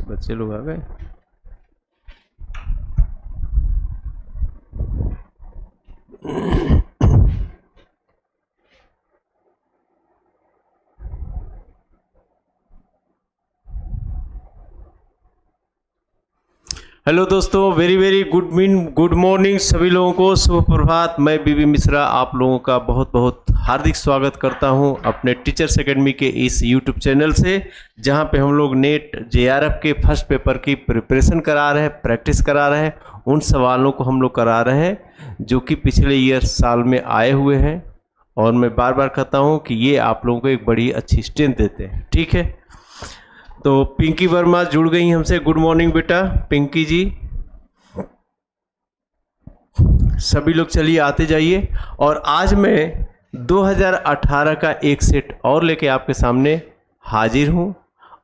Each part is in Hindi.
बच्चे लोग आ गए। हेलो दोस्तों, वेरी वेरी गुड मॉर्निंग सभी लोगों को, शुभ प्रभात। मैं बीबी मिश्रा आप लोगों का बहुत बहुत हार्दिक स्वागत करता हूं अपने टीचर्स एकेडमी के इस यूट्यूब चैनल से, जहां पे हम लोग नेट जेआरएफ के फर्स्ट पेपर की प्रिपरेशन करा रहे हैं, प्रैक्टिस करा रहे हैं। उन सवालों को हम लोग करा रहे हैं जो कि पिछले ईयर साल में आए हुए हैं, और मैं बार बार कहता हूँ कि ये आप लोगों को एक बड़ी अच्छी स्ट्रेंथ देते हैं। ठीक है, तो पिंकी वर्मा जुड़ गई हमसे। गुड मॉर्निंग बेटा पिंकी जी। सभी लोग चलिए आते जाइए। और आज मैं 2018 का एक सेट और लेके आपके सामने हाजिर हूँ,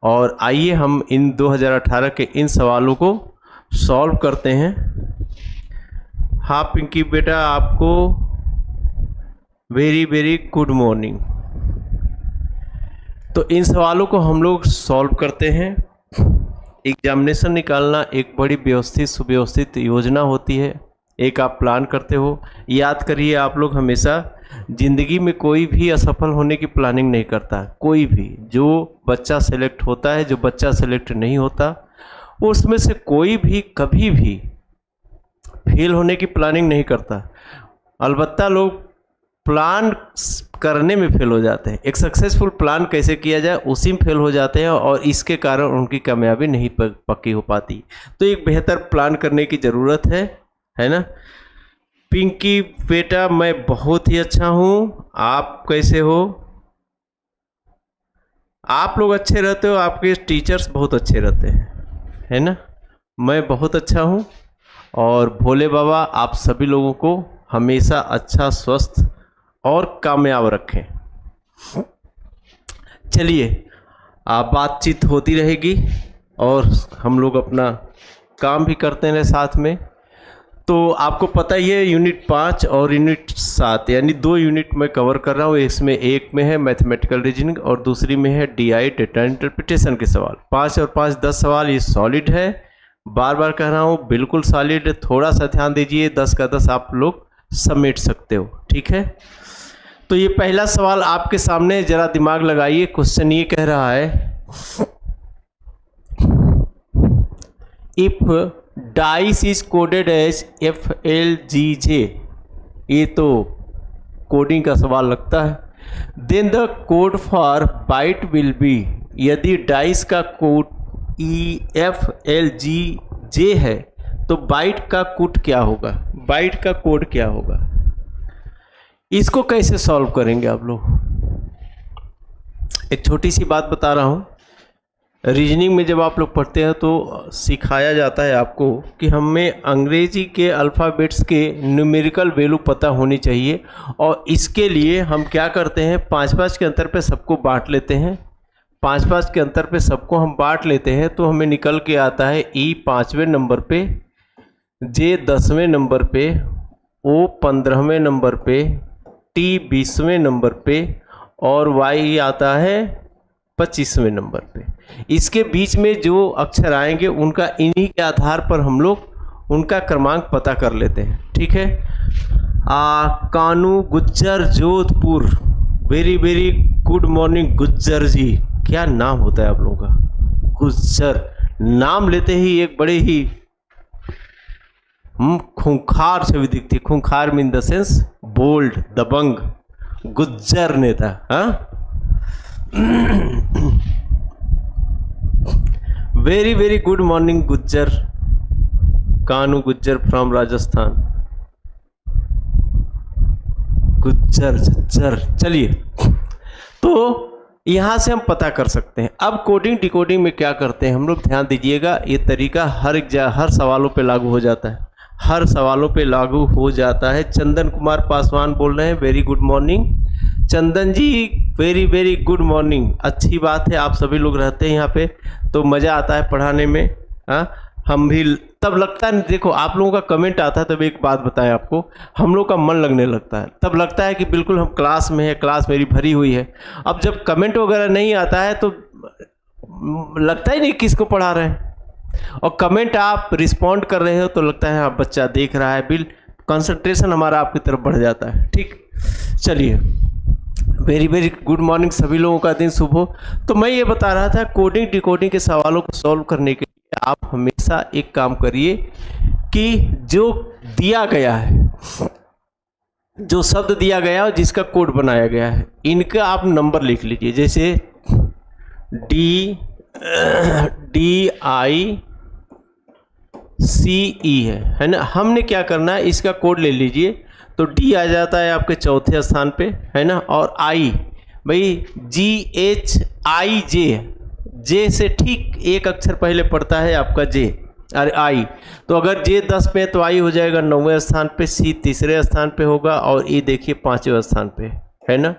और आइए हम इन 2018 के इन सवालों को सॉल्व करते हैं। हाँ पिंकी बेटा, आपको वेरी वेरी गुड मॉर्निंग। तो इन सवालों को हम लोग सॉल्व करते हैं। एग्जामिनेशन निकालना एक बड़ी व्यवस्थित सुव्यवस्थित योजना होती है, एक आप प्लान करते हो। याद करिए, आप लोग हमेशा ज़िंदगी में कोई भी असफल होने की प्लानिंग नहीं करता। कोई भी जो बच्चा सेलेक्ट होता है, जो बच्चा सेलेक्ट नहीं होता, उसमें से कोई भी कभी भी फेल होने की प्लानिंग नहीं करता। अलबत्ता लोग प्लान करने में फेल हो जाते हैं। एक सक्सेसफुल प्लान कैसे किया जाए उसी में फेल हो जाते हैं, और इसके कारण उनकी कामयाबी नहीं पक्की हो पाती। तो एक बेहतर प्लान करने की ज़रूरत है ना। पिंकी बेटा, मैं बहुत ही अच्छा हूँ, आप कैसे हो? आप लोग अच्छे रहते हो, आपके टीचर्स बहुत अच्छे रहते हैं, है ना। मैं बहुत अच्छा हूँ, और भोले बाबा आप सभी लोगों को हमेशा अच्छा, स्वस्थ और कामयाब रखें। चलिए, बातचीत होती रहेगी और हम लोग अपना काम भी करते हैं साथ में। तो आपको पता ही है, यूनिट 5 और यूनिट 7 यानी 2 यूनिट मैं कवर कर रहा हूँ। इसमें एक में है मैथमेटिकल रीजनिंग और दूसरी में है DI डेटा इंटरप्रिटेशन के सवाल। 5 और 5 10 सवाल, ये सॉलिड है। बार बार कह रहा हूँ, बिल्कुल सॉलिड। थोड़ा सा ध्यान दीजिए, 10 का 10 आप लोग समेट सकते हो। ठीक है, तो ये पहला सवाल आपके सामने, जरा दिमाग लगाइए। क्वेश्चन ये कह रहा है, if dice is coded as FLGJ, ये तो कोडिंग का सवाल लगता है। Then the code for bite will be, यदि डाइस का कोड FLGJ है तो बाइट का कोड क्या होगा? बाइट का कोड क्या होगा? इसको कैसे सॉल्व करेंगे आप लोग? एक छोटी सी बात बता रहा हूँ। रीजनिंग में जब आप लोग पढ़ते हैं तो सिखाया जाता है आपको कि हमें अंग्रेजी के अल्फ़ाबेट्स के न्यूमेरिकल वैल्यू पता होनी चाहिए, और इसके लिए हम क्या करते हैं, 5-5 के अंतर पे सबको बांट लेते हैं। 5-5 के अंतर पे सबको हम बांट लेते हैं, तो हमें निकल के आता है E 5वें नंबर पे, J 10वें नंबर पे, O 15वें नंबर पे, T 20वें नंबर पे, और Y आता है 25वें नंबर पे। इसके बीच में जो अक्षर आएंगे उनका इन्हीं के आधार पर हम लोग उनका क्रमांक पता कर लेते हैं। ठीक है, Kanu Gujjar Jodhpur, very very good morning Gujjar ji. क्या नाम होता है आप लोगों का, गुज्जर। नाम लेते ही एक बड़े ही खूंखार छवि दिखती है। खूंखार मीन द सेंस बोल्ड, दबंग, गुज्जर नेता। हाँ, very very good morning Gujjar, Kanu Gujjar from Rajasthan. Gujjar Jhajjar. चलिए, तो यहां से हम पता कर सकते हैं। अब कोडिंग डिकोडिंग में क्या करते हैं हम लोग, ध्यान दीजिएगा। ये तरीका हर सवालों पे लागू हो जाता है, हर सवालों पे लागू हो जाता है। चंदन कुमार पासवान बोल रहे हैं, वेरी गुड मॉर्निंग चंदन जी, वेरी वेरी गुड मॉर्निंग। अच्छी बात है, आप सभी लोग रहते हैं यहाँ पे तो मज़ा आता है पढ़ाने में। हाँ, हम भी तब लगता है, देखो आप लोगों का कमेंट आता है तब एक बात बताएं आपको, हम लोग का मन लगने लगता है, तब लगता है कि बिल्कुल हम क्लास में है, क्लास मेरी भरी हुई है। अब जब कमेंट वगैरह नहीं आता है तो लगता ही नहीं किसको पढ़ा रहे हैं, और कमेंट आप रिस्पॉन्ड कर रहे हो तो लगता है हाँ बच्चा देख रहा है, बिल कंसंट्रेशन हमारा आपकी तरफ बढ़ जाता है। ठीक, चलिए, वेरी वेरी गुड मॉर्निंग, सभी लोगों का दिन शुभ हो। तो मैं ये बता रहा था, कोडिंग डिकोडिंग के सवालों को सॉल्व करने के लिए आप हमेशा एक काम करिए कि जो दिया गया है, जो शब्द दिया गया है, जिसका कोड बनाया गया है, इनका आप नंबर लिख लीजिए। जैसे DICE है ना, हमने क्या करना है, इसका कोड ले लीजिए। तो D आ जाता है आपके चौथे स्थान पे, है ना, और I भाई GHIJ, J से ठीक एक अक्षर पहले पड़ता है आपका J, अरे I। तो अगर J 10 पे है तो I हो जाएगा 9वें स्थान पे, C तीसरे स्थान पे होगा, और E देखिए 5वें स्थान पे, है ना।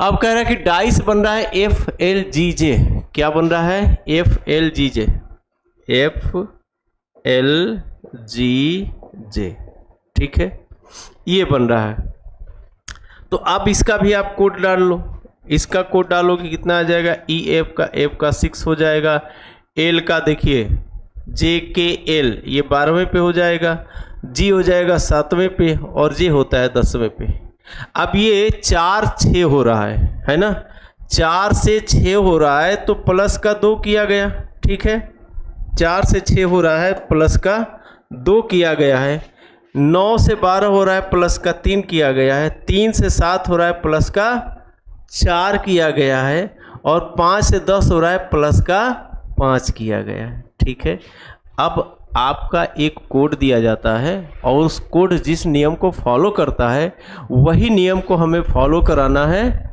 अब कह रहा है कि डाइस बन रहा है FLGJ, क्या बन रहा है, FLGJ, FLGJ, ठीक है, ये बन रहा है। तो अब इसका भी आप कोड डाल लो, इसका कोड डालोगे कितना आ जाएगा, F का 6 हो जाएगा, L का देखिए JKL ये 12वें पे हो जाएगा, G हो जाएगा 7वें पे, और J होता है 10वें पे। अब ये 4 6 हो रहा है ना, 4 से 6 हो रहा है तो प्लस का 2 किया गया, ठीक है, 4 से 6 हो रहा है प्लस का 2 किया गया है, 9 से 12 हो रहा है प्लस का 3 किया गया है, 3 से 7 हो रहा है प्लस का 4 किया गया है, और 5 से 10 हो रहा है प्लस का 5 किया गया है, ठीक है। अब आपका एक कोड दिया जाता है, और उस कोड जिस नियम को फॉलो करता है वही नियम को हमें फॉलो कराना है,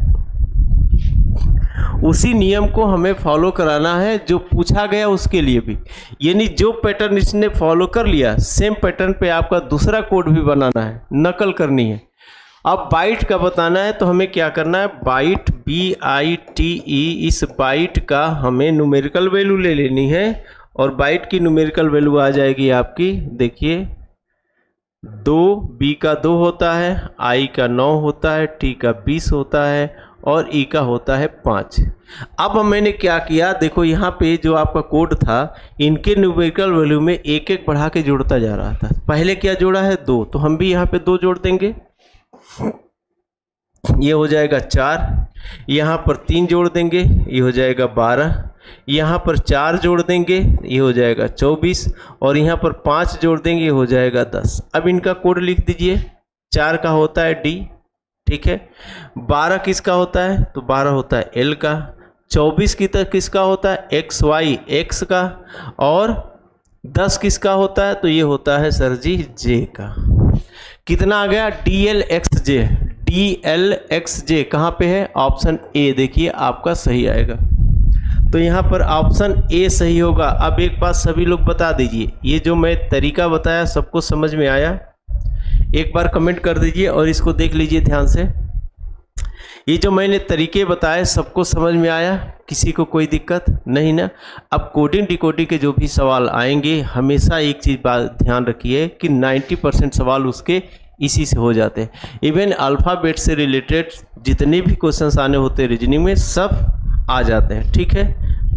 उसी नियम को हमें फॉलो कराना है जो पूछा गया उसके लिए भी। यानी जो पैटर्न इसने फॉलो कर लिया, सेम पैटर्न पे आपका दूसरा कोड भी बनाना है, नकल करनी है। अब बाइट का बताना है तो हमें क्या करना है, बाइट BITE, इस बाइट का हमें न्यूमेरिकल वैल्यू ले लेनी है, और बाइट की न्यूमेरिकल वैल्यू आ जाएगी आपकी, देखिए 2, B का 2 होता है, I का 9 होता है, T का 20 होता है, और E का होता है 5। अब मैंने क्या किया, देखो यहाँ पे जो आपका कोड था, इनके न्यूमेरिकल वैल्यू में एक एक बढ़ा के जोड़ता जा रहा था। पहले क्या जोड़ा है, 2, तो हम भी यहाँ पे 2 जोड़ देंगे, ये हो जाएगा 4, यहाँ पर 3 जोड़ देंगे, ये हो जाएगा 12, यहाँ पर 4 जोड़ देंगे, ये हो जाएगा 24, और यहाँ पर 5 जोड़ देंगे, ये हो जाएगा 10। अब इनका कोड लिख दीजिए, 4 का होता है D, ठीक है, 12 किसका होता है, तो 12 होता है L का, 24 की तक किसका होता है, XY X का, और 10 किसका होता है, तो ये होता है सर जी J का। कितना आ गया, DLXJ, DLXJ कहाँ पे है, ऑप्शन A देखिए आपका सही आएगा। तो यहाँ पर ऑप्शन A सही होगा। अब एक बात सभी लोग बता दीजिए, ये जो मैं तरीका बताया सबको समझ में आया, एक बार कमेंट कर दीजिए और इसको देख लीजिए ध्यान से। ये जो मैंने तरीके बताए सबको समझ में आया, किसी को कोई दिक्कत नहीं ना। अब कोडिंग डिकोडिंग के जो भी सवाल आएंगे, हमेशा एक चीज़ बात ध्यान रखिए कि 90% सवाल उसके इसी से हो जाते हैं। इवन अल्फ़ाबेट से रिलेटेड जितने भी क्वेश्चंस आने होते हैं रीजनिंग में, सब आ जाते हैं, ठीक है।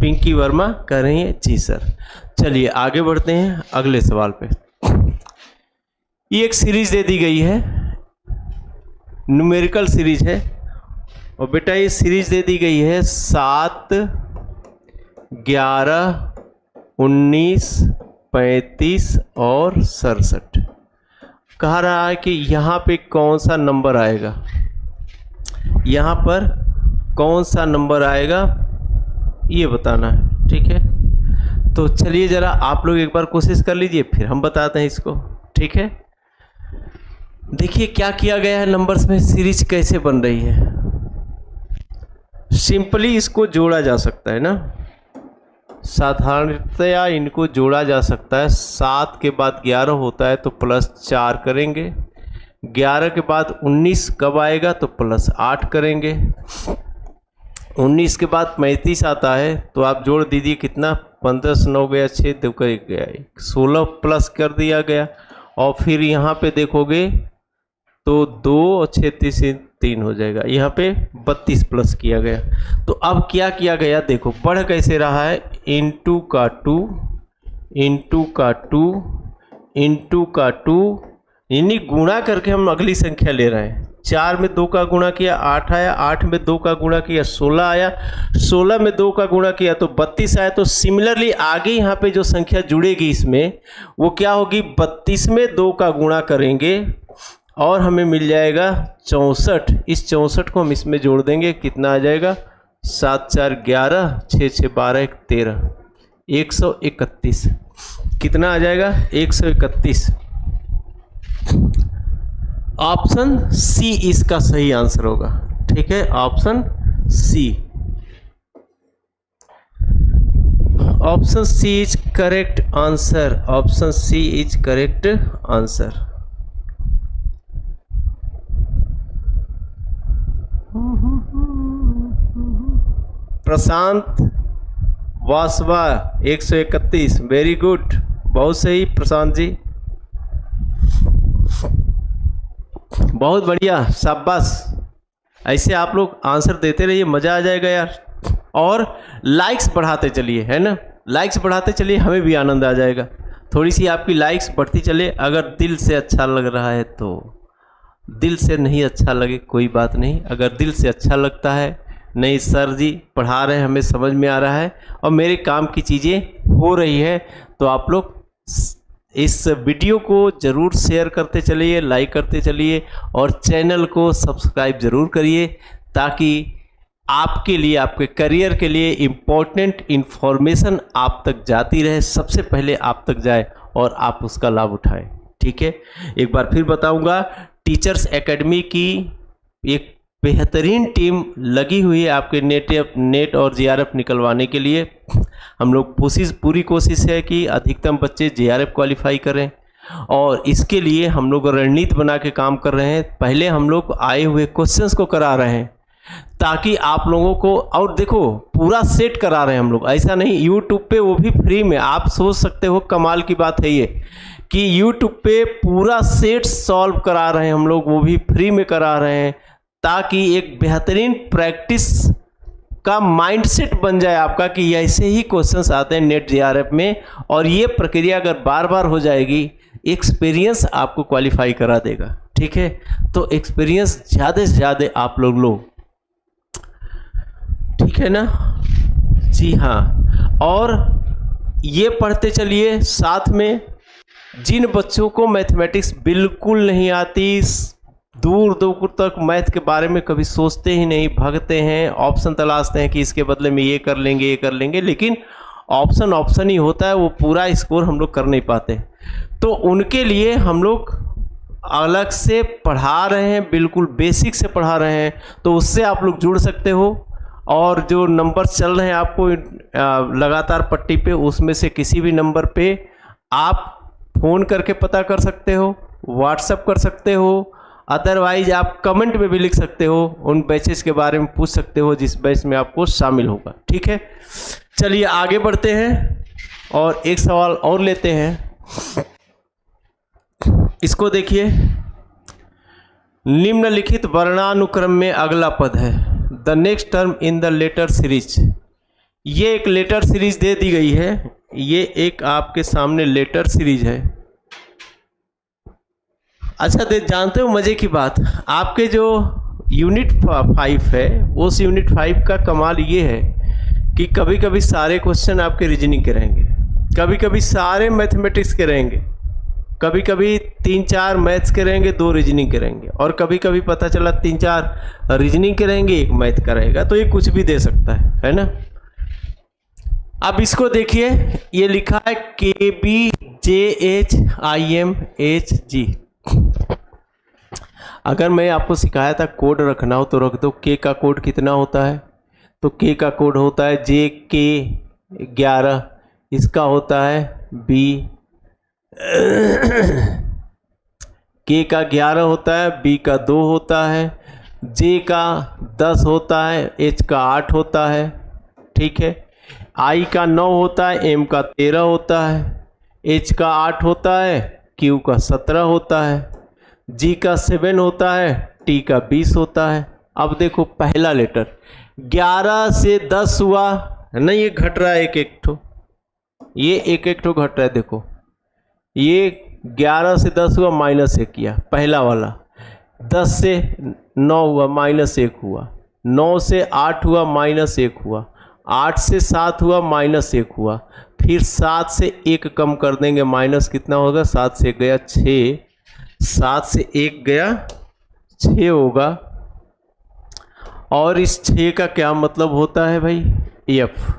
पिंकी वर्मा कह रही हैं जी सर। चलिए आगे बढ़ते हैं अगले सवाल पे। ये एक सीरीज दे दी गई है, न्यूमेरिकल सीरीज है, और बेटा ये सीरीज दे दी गई है 7, 11, 19, 35 और 67। कह रहा है कि यहाँ पे कौन सा नंबर आएगा, यहाँ पर कौन सा नंबर आएगा ये बताना है, ठीक है। तो चलिए ज़रा आप लोग एक बार कोशिश कर लीजिए, फिर हम बताते हैं इसको, ठीक है। देखिए क्या किया गया है, नंबर्स में सीरीज कैसे बन रही है। सिंपली इसको जोड़ा जा सकता है ना, साधारणतया इनको जोड़ा जा सकता है। 7 के बाद 11 होता है तो +4 करेंगे, 11 के बाद 19 कब आएगा तो +8 करेंगे, 19 के बाद 35 आता है तो आप जोड़ दीजिए कितना, 15 से 9 गया, 6 2 का 1 गया, 16 प्लस कर दिया गया। और फिर यहाँ पे देखोगे तो 2 और 6 3 हो जाएगा, यहाँ पे 32 प्लस किया गया। तो अब क्या किया गया देखो, बढ़ कैसे रहा है, इंटू का 2 इंटू का 2 इंटू का 2, यानी गुणा करके हम अगली संख्या ले रहे हैं। 4 में 2 का गुणा किया 8 आया, 8 में 2 का गुणा किया 16 आया, 16 में 2 का गुणा किया तो 32 आया। तो सिमिलरली आगे यहाँ पे जो संख्या जुड़ेगी इसमें वो क्या होगी, 32 में 2 का गुणा करेंगे और हमें मिल जाएगा 64। इस 64 को हम इसमें जोड़ देंगे, कितना आ जाएगा, 7 4 11, 6 6 12 1 13, 131। कितना आ जाएगा, 131। ऑप्शन सी इसका सही आंसर होगा। ठीक है, option C, option C is correct answer, option C is correct answer. Prashant Vasava 131, very good, बहुत सही प्रशांत जी, बहुत बढ़िया, शाबाश। ऐसे आप लोग आंसर देते रहिए, मज़ा आ जाएगा यार। और लाइक्स बढ़ाते चलिए, है ना, लाइक्स बढ़ाते चलिए, हमें भी आनंद आ जाएगा। थोड़ी सी आपकी लाइक्स बढ़ती चले, अगर दिल से अच्छा लग रहा है तो, दिल से नहीं अच्छा लगे कोई बात नहीं, अगर दिल से अच्छा लगता है, नहीं सर जी पढ़ा रहे हैं, हमें समझ में आ रहा है और मेरे काम की चीज़ें हो रही है, तो आप लोग इस वीडियो को ज़रूर शेयर करते चलिए, लाइक करते चलिए और चैनल को सब्सक्राइब ज़रूर करिए, ताकि आपके लिए, आपके करियर के लिए इम्पोर्टेंट इन्फॉर्मेशन आप तक जाती रहे, सबसे पहले आप तक जाए और आप उसका लाभ उठाएं। ठीक है, एक बार फिर बताऊंगा, टीचर्स एकेडमी की एक बेहतरीन टीम लगी हुई है आपके नेट और जेआरएफ निकलवाने के लिए। हम लोग पूरी कोशिश है कि अधिकतम बच्चे जेआरएफ क्वालिफाई करें और इसके लिए हम लोग रणनीति बना के काम कर रहे हैं। पहले हम लोग आए हुए क्वेश्चंस को करा रहे हैं ताकि आप लोगों को, और देखो पूरा सेट करा रहे हैं हम लोग, ऐसा नहीं यूट्यूब पे वो भी फ्री में। आप सोच सकते हो कमाल की बात है ये कि यूट्यूब पे पूरा सेट सॉल्व करा रहे हैं हम लोग, वो भी फ्री में करा रहे हैं, ताकि एक बेहतरीन प्रैक्टिस का माइंडसेट बन जाए आपका कि ऐसे ही क्वेश्चंस आते हैं नेट जेआरएफ में। और ये प्रक्रिया अगर बार बार हो जाएगी, एक्सपीरियंस आपको क्वालिफाई करा देगा। ठीक है, तो एक्सपीरियंस ज़्यादा से ज़्यादा आप लोग लो, ठीक है ना जी हाँ। और ये पढ़ते चलिए साथ में, जिन बच्चों को मैथमेटिक्स बिल्कुल नहीं आती, दूर दूर तक मैथ के बारे में कभी सोचते ही नहीं, भागते हैं, ऑप्शन तलाशते हैं कि इसके बदले में ये कर लेंगे ये कर लेंगे, लेकिन ऑप्शन ही होता है, वो पूरा स्कोर हम लोग कर नहीं पाते। तो उनके लिए हम लोग अलग से पढ़ा रहे हैं, बिल्कुल बेसिक से पढ़ा रहे हैं, तो उससे आप लोग जुड़ सकते हो। और जो नंबर चल रहे हैं आपको लगातार पट्टी पे, उसमें से किसी भी नंबर पे आप फ़ोन करके पता कर सकते हो, व्हाट्सएप कर सकते हो, अदरवाइज आप कमेंट में भी लिख सकते हो, उन बैचेस के बारे में पूछ सकते हो जिस बैच में आपको शामिल होगा। ठीक है, चलिए आगे बढ़ते हैं और एक सवाल और लेते हैं। इसको देखिए, निम्नलिखित वर्णानुक्रम में अगला पद है, the next term in the letter series. ये एक लेटर सीरीज दे दी गई है, ये एक आपके सामने लेटर सीरीज है। अच्छा जानते हो मज़े की बात, आपके जो यूनिट 5 है, उस यूनिट 5 का कमाल ये है कि कभी कभी सारे क्वेश्चन आपके रीजनिंग के रहेंगे, कभी कभी सारे मैथमेटिक्स के रहेंगे, कभी कभी 3-4 मैथ्स के रहेंगे, 2 रीजनिंग के रहेंगे, और कभी कभी पता चला 3-4 रीजनिंग के रहेंगे, 1 मैथ का रहेगा। तो ये कुछ भी दे सकता है ना। अब इसको देखिए, ये लिखा है KBJHIMHG। अगर मैं आपको सिखाया था कोड रखना हो तो रख दो। के का कोड कितना होता है, तो के का कोड होता है JK11, इसका होता है B, के का 11 होता है, B का 2 होता है, जे का 10 होता है, एच का 8 होता है, ठीक है। आई का 9 होता है, एम का 13 होता है, एच का 8 होता है, क्यू का 17 होता है, जी का 7 होता है, टी का 20 होता है। अब देखो पहला लेटर 11 से 10 हुआ ना, ये घट रहा है एक एक ठो, ये एक एक ठो घट रहा है। देखो ये 11 से 10 हुआ, -1 किया पहला वाला, 10 से 9 हुआ, -1 हुआ, 9 से 8 हुआ, -1 हुआ, 8 से 7 हुआ, -1 हुआ, फिर 7 से 1 कम कर देंगे, माइनस कितना होगा, 7 से 1 गया 6, 7 से 1 गया 6 होगा। और इस 6 का क्या मतलब होता है भाई, एफ।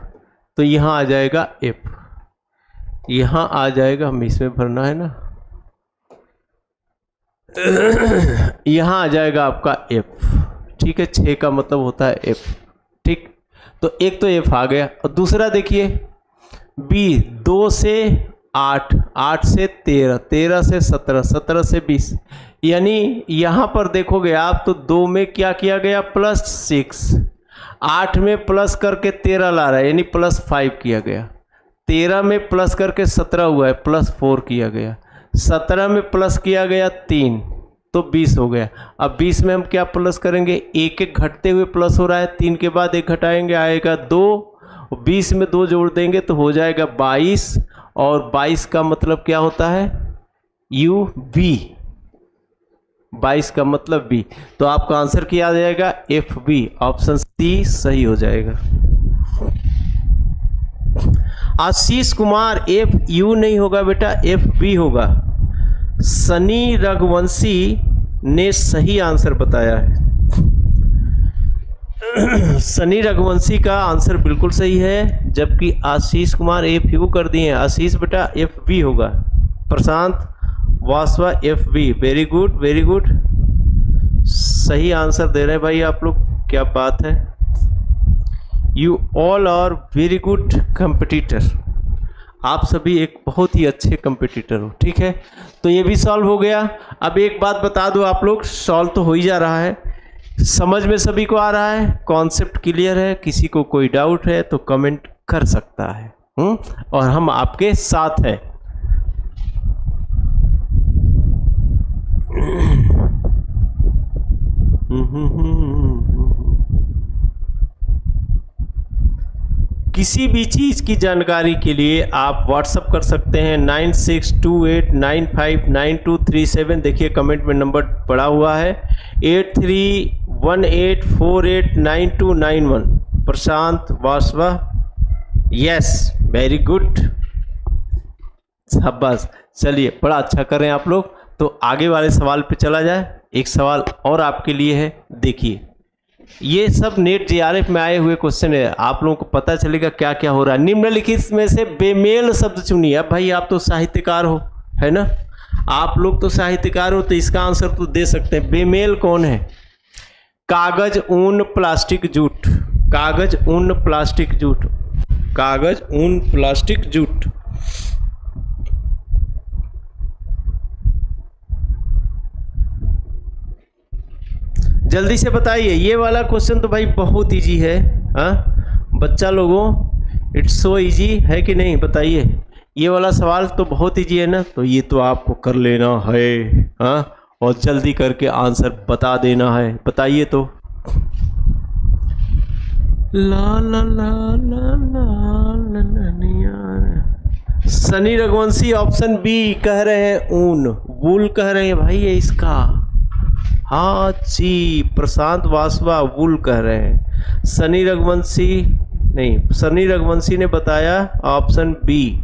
तो यहाँ आ जाएगा एफ, यहाँ आ जाएगा, हम इसमें भरना है ना, यहाँ आ जाएगा आपका एफ, ठीक है। 6 का मतलब होता है एफ, ठीक। तो एक तो एफ आ गया। और दूसरा देखिए बी, 2 से 8, 8 से 13, 13 से 17, 17 से 20, यानी यहाँ पर देखोगे आप तो 2 में क्या किया गया, +6, 8 में प्लस करके 13 ला रहा है, यानी +5 किया गया, 13 में प्लस करके 17 हुआ है, +4 किया गया, 17 में प्लस किया गया 3, तो 20 हो गया। अब 20 में हम क्या प्लस करेंगे, एक एक घटते हुए प्लस हो रहा है, 3 के बाद 1 घटाएंगे आएगा 2, 20 में 2 जोड़ देंगे तो हो जाएगा 22, और 22 का मतलब क्या होता है, यू बी, 22 का मतलब बी। तो आपका आंसर क्या आ जाएगा, एफ बी, ऑप्शन सी सही हो जाएगा। आशीष कुमार, एफ यू नहीं होगा बेटा, एफ बी होगा। सनी रघुवंशी ने सही आंसर बताया है। सनी रघुवंशी का आंसर बिल्कुल सही है, जबकि आशीष कुमार एफ यू कर दिए हैं। आशीष बेटा एफ बी होगा। Prashant Vasava F B, very good very good, सही आंसर दे रहे हैं भाई आप लोग, क्या बात है। You all are very good competitor, आप सभी एक बहुत ही अच्छे कंपटीटर हो, ठीक है। तो ये भी सॉल्व हो गया। अब एक बात बता दो आप लोग, सॉल्व तो हो ही जा रहा है, समझ में सभी को आ रहा है, कॉन्सेप्ट क्लियर है, किसी को कोई डाउट है तो कमेंट कर सकता है, और हम आपके साथ हैं। किसी भी चीज़ की जानकारी के लिए आप व्हाट्सअप कर सकते हैं 9628959237। देखिए कमेंट में नंबर पड़ा हुआ है 8318489291। प्रशांत वासवा, यस वेरी गुड, शाबाश। चलिए बड़ा अच्छा कर रहे हैं आप लोग। तो आगे वाले सवाल पे चला जाए। एक सवाल और आपके लिए है, देखिए ये सब नेट जेआरएफ में आए हुए क्वेश्चन है, आप लोगों को पता चलेगा क्या क्या हो रहा है। निम्नलिखित में से बेमेल शब्द चुनिए। अब भाई आप तो साहित्यकार हो, है ना, आप लोग तो साहित्यकार हो, तो इसका आंसर तो दे सकते हैं। बेमेल कौन है, कागज ऊन प्लास्टिक जूट, कागज ऊन प्लास्टिक जूट, कागज ऊन प्लास्टिक जूट। जल्दी से बताइए, ये वाला क्वेश्चन तो भाई बहुत इजी है। हाँ बच्चा लोगों, इट्स सो इजी है कि नहीं, बताइए। ये वाला सवाल तो बहुत इजी है ना, तो ये तो आपको कर लेना है, हाँ, और जल्दी करके आंसर बता देना है। बताइए तो। ला ला ला ला ला ला। सनी रघुवंशी ऑप्शन बी कह रहे हैं, ऊन वूल कह रहे हैं भाई, ये इसका। हाँ जी, प्रशांत वासवा वूल कह रहे हैं। सनी रघुवंशी नहीं, सनी रघुवंशी ने बताया ऑप्शन बी।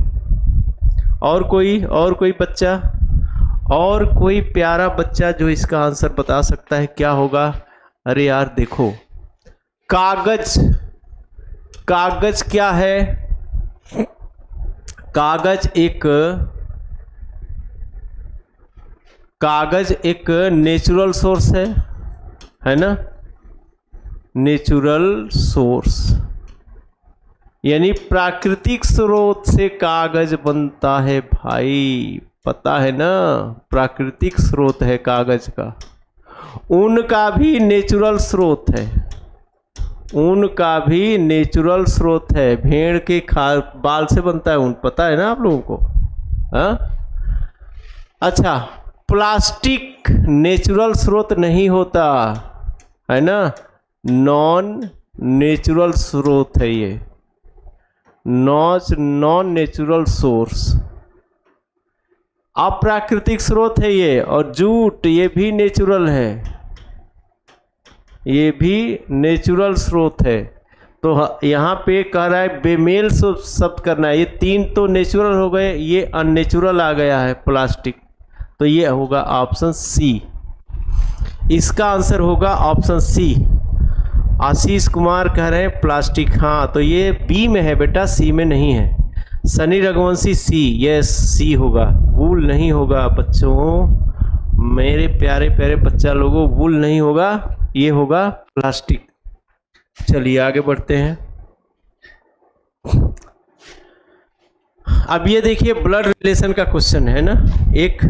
और कोई बच्चा, और कोई प्यारा बच्चा जो इसका आंसर बता सकता है क्या होगा। अरे यार देखो, कागज, कागज क्या है, कागज एक नेचुरल सोर्स है ना, नेचुरल सोर्स, यानी प्राकृतिक स्रोत से कागज बनता है भाई, पता है ना, प्राकृतिक स्रोत है कागज का। ऊन का भी नेचुरल स्रोत है, ऊन का भी नेचुरल स्रोत है। भेड़ के बाल से बनता है ऊन, पता है ना आप लोगों को? हाँ, अच्छा, प्लास्टिक नेचुरल स्रोत नहीं होता है ना, नॉन नेचुरल स्रोत है ये, नॉन नेचुरल सोर्स, अप्राकृतिक स्रोत है ये। और जूट ये भी नेचुरल है, ये भी नेचुरल स्रोत है। तो यहाँ पे कह रहा है बेमेल शब्द करना है, ये तीन तो नेचुरल हो गए, ये अननेचुरल आ गया है प्लास्टिक, तो ये होगा ऑप्शन सी। इसका आंसर होगा ऑप्शन सी। आशीष कुमार कह रहे हैं प्लास्टिक, हाँ तो ये बी में है बेटा, सी में नहीं है। सनी रघुवंशी सी, यस सी होगा, वूल नहीं होगा बच्चों, मेरे प्यारे प्यारे बच्चा लोगों, वूल नहीं होगा, ये होगा प्लास्टिक। चलिए आगे बढ़ते हैं। अब ये देखिए ब्लड रिलेशन का क्वेश्चन है ना, एक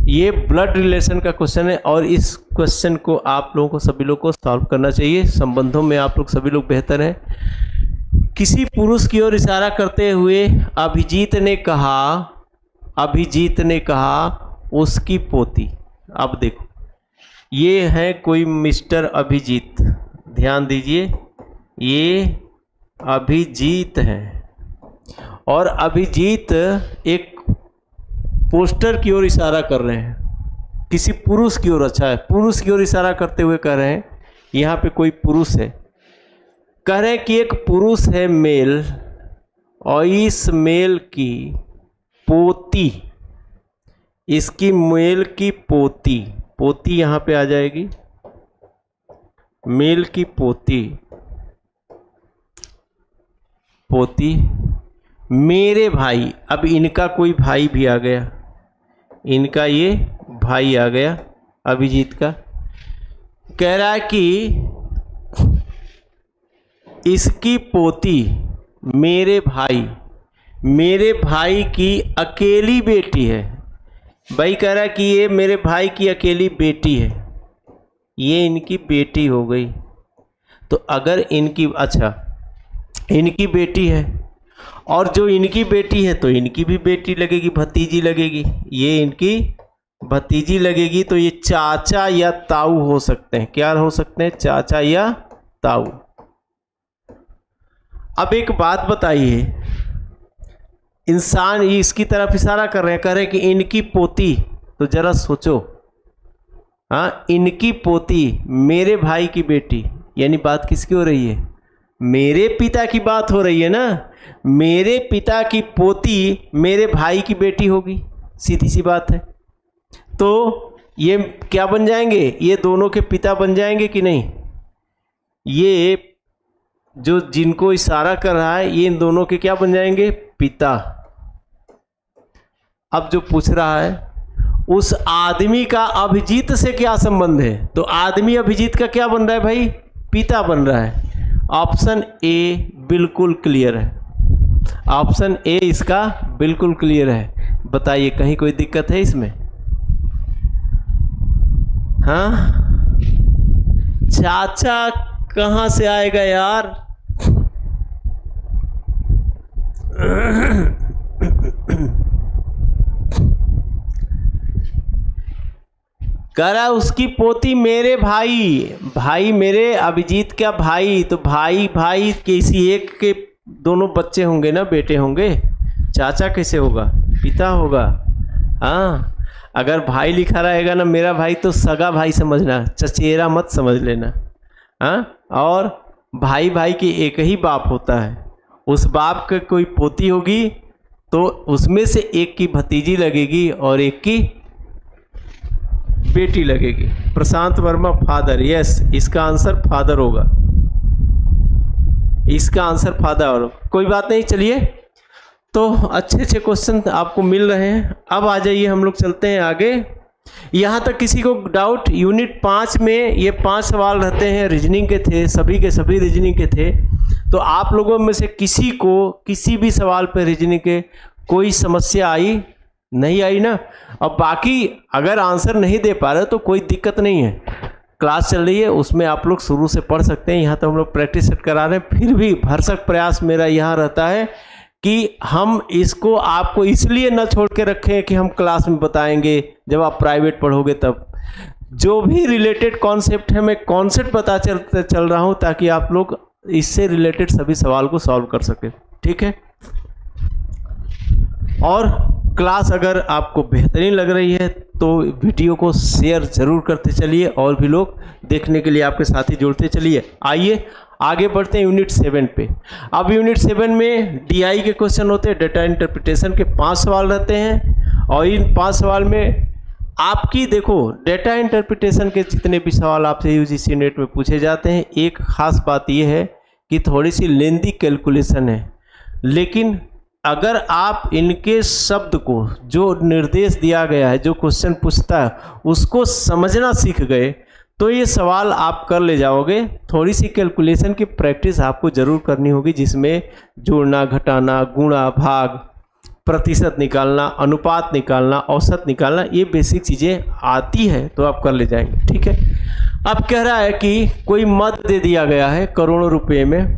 ये ब्लड रिलेशन का क्वेश्चन है, और इस क्वेश्चन को आप लोगों को सभी लोग को सॉल्व करना चाहिए। संबंधों में आप लोग सभी लोग बेहतर हैं। किसी पुरुष की ओर इशारा करते हुए अभिजीत ने कहा उसकी पोती। अब देखो ये है कोई मिस्टर अभिजीत, ध्यान दीजिए, ये अभिजीत हैं और अभिजीत एक पोस्टर की ओर इशारा कर रहे हैं, किसी पुरुष की ओर, अच्छा है पुरुष की ओर इशारा करते हुए कह रहे हैं, यहाँ पे कोई पुरुष है, कह रहे हैं कि एक पुरुष है मेल और इस मेल की पोती, इसकी मेल की पोती, पोती यहाँ पे आ जाएगी, मेल की पोती, पोती मेरे भाई। अब इनका कोई भाई भी आ गया, इनका ये भाई आ गया अभिजीत का, कह रहा है कि इसकी पोती मेरे भाई की अकेली बेटी है। भाई कह रहा है कि ये मेरे भाई की अकेली बेटी है, ये इनकी बेटी हो गई। तो अगर इनकी, अच्छा इनकी बेटी है और जो इनकी बेटी है तो इनकी भी बेटी लगेगी, भतीजी लगेगी, ये इनकी भतीजी लगेगी। तो ये चाचा या ताऊ हो सकते हैं, क्या हो सकते हैं? चाचा या ताऊ। अब एक बात बताइए, इंसान इसकी तरफ इशारा कर रहे हैं, कह रहे हैं कि इनकी पोती, तो जरा सोचो, हाँ इनकी पोती मेरे भाई की बेटी, यानी बात किसकी हो रही है? मेरे पिता की बात हो रही है ना, मेरे पिता की पोती मेरे भाई की बेटी होगी, सीधी सी बात है। तो ये क्या बन जाएंगे? ये दोनों के पिता बन जाएंगे कि नहीं? ये जो जिनको इशारा कर रहा है ये इन दोनों के क्या बन जाएंगे? पिता। अब जो पूछ रहा है उस आदमी का अभिजीत से क्या संबंध है, तो आदमी अभिजीत का क्या बन रहा है भाई? पिता बन रहा है। ऑप्शन ए बिल्कुल क्लियर है, ऑप्शन ए इसका बिल्कुल क्लियर है। बताइए कहीं कोई दिक्कत है इसमें? हाँ, चाचा कहाँ से आएगा यार? कह रहा उसकी पोती मेरे भाई मेरे अभिजीत का भाई, तो भाई किसी एक के दोनों बच्चे होंगे ना, बेटे होंगे, चाचा कैसे होगा? पिता होगा। हाँ, अगर भाई लिखा रहेगा ना मेरा भाई, तो सगा भाई समझना, चचेरा मत समझ लेना। हाँ, और भाई के एक ही बाप होता है, उस बाप के कोई पोती होगी तो उसमें से एक की भतीजी लगेगी और एक की बेटी लगेगी। प्रशांत वर्मा फादर, यस इसका आंसर फादर होगा, इसका आंसर फादर होगा। कोई बात नहीं, चलिए तो अच्छे क्वेश्चन आपको मिल रहे हैं। अब आ जाइए हम लोग चलते हैं आगे। यहाँ तक किसी को डाउट? यूनिट 5 में ये 5 सवाल रहते हैं, रीजनिंग के थे, सभी के सभी रीजनिंग के थे। तो आप लोगों में से किसी को किसी भी सवाल पर रीजनिंग के कोई समस्या आई नहीं आई ना। अब बाकी अगर आंसर नहीं दे पा रहे तो कोई दिक्कत नहीं है, क्लास चल रही है उसमें आप लोग शुरू से पढ़ सकते हैं। यहाँ तो हम लोग प्रैक्टिस सेट करा रहे हैं। फिर भी भरसक प्रयास मेरा यहाँ रहता है कि हम इसको आपको इसलिए न छोड़ के रखें कि हम क्लास में बताएंगे, जब आप प्राइवेट पढ़ोगे तब जो भी रिलेटेड कॉन्सेप्ट है मैं कॉन्सेप्ट बता चल रहा हूँ ताकि आप लोग इससे रिलेटेड सभी सवाल को सॉल्व कर सके। ठीक है, और क्लास अगर आपको बेहतरीन लग रही है तो वीडियो को शेयर ज़रूर करते चलिए और भी लोग देखने के लिए आपके साथी जोड़ते चलिए। आइए आगे बढ़ते हैं यूनिट 7 पे। अब यूनिट 7 में डीआई के क्वेश्चन होते हैं, डेटा इंटरप्रिटेशन के 5 सवाल रहते हैं और इन 5 सवाल में आपकी देखो डेटा इंटरप्रिटेशन के जितने भी सवाल आपसे यूजीसी नेट में पूछे जाते हैं, एक ख़ास बात यह है कि थोड़ी सी लेंदी कैलकुलेशन है, लेकिन अगर आप इनके शब्द को जो निर्देश दिया गया है, जो क्वेश्चन पूछता है उसको समझना सीख गए तो ये सवाल आप कर ले जाओगे। थोड़ी सी कैलकुलेशन की प्रैक्टिस आपको ज़रूर करनी होगी, जिसमें जोड़ना, घटाना, गुणा, भाग, प्रतिशत निकालना, अनुपात निकालना, औसत निकालना, ये बेसिक चीज़ें आती है तो आप कर ले जाएंगे। ठीक है, अब कह रहा है कि कोई मद दे दिया गया है करोड़ों रुपए में,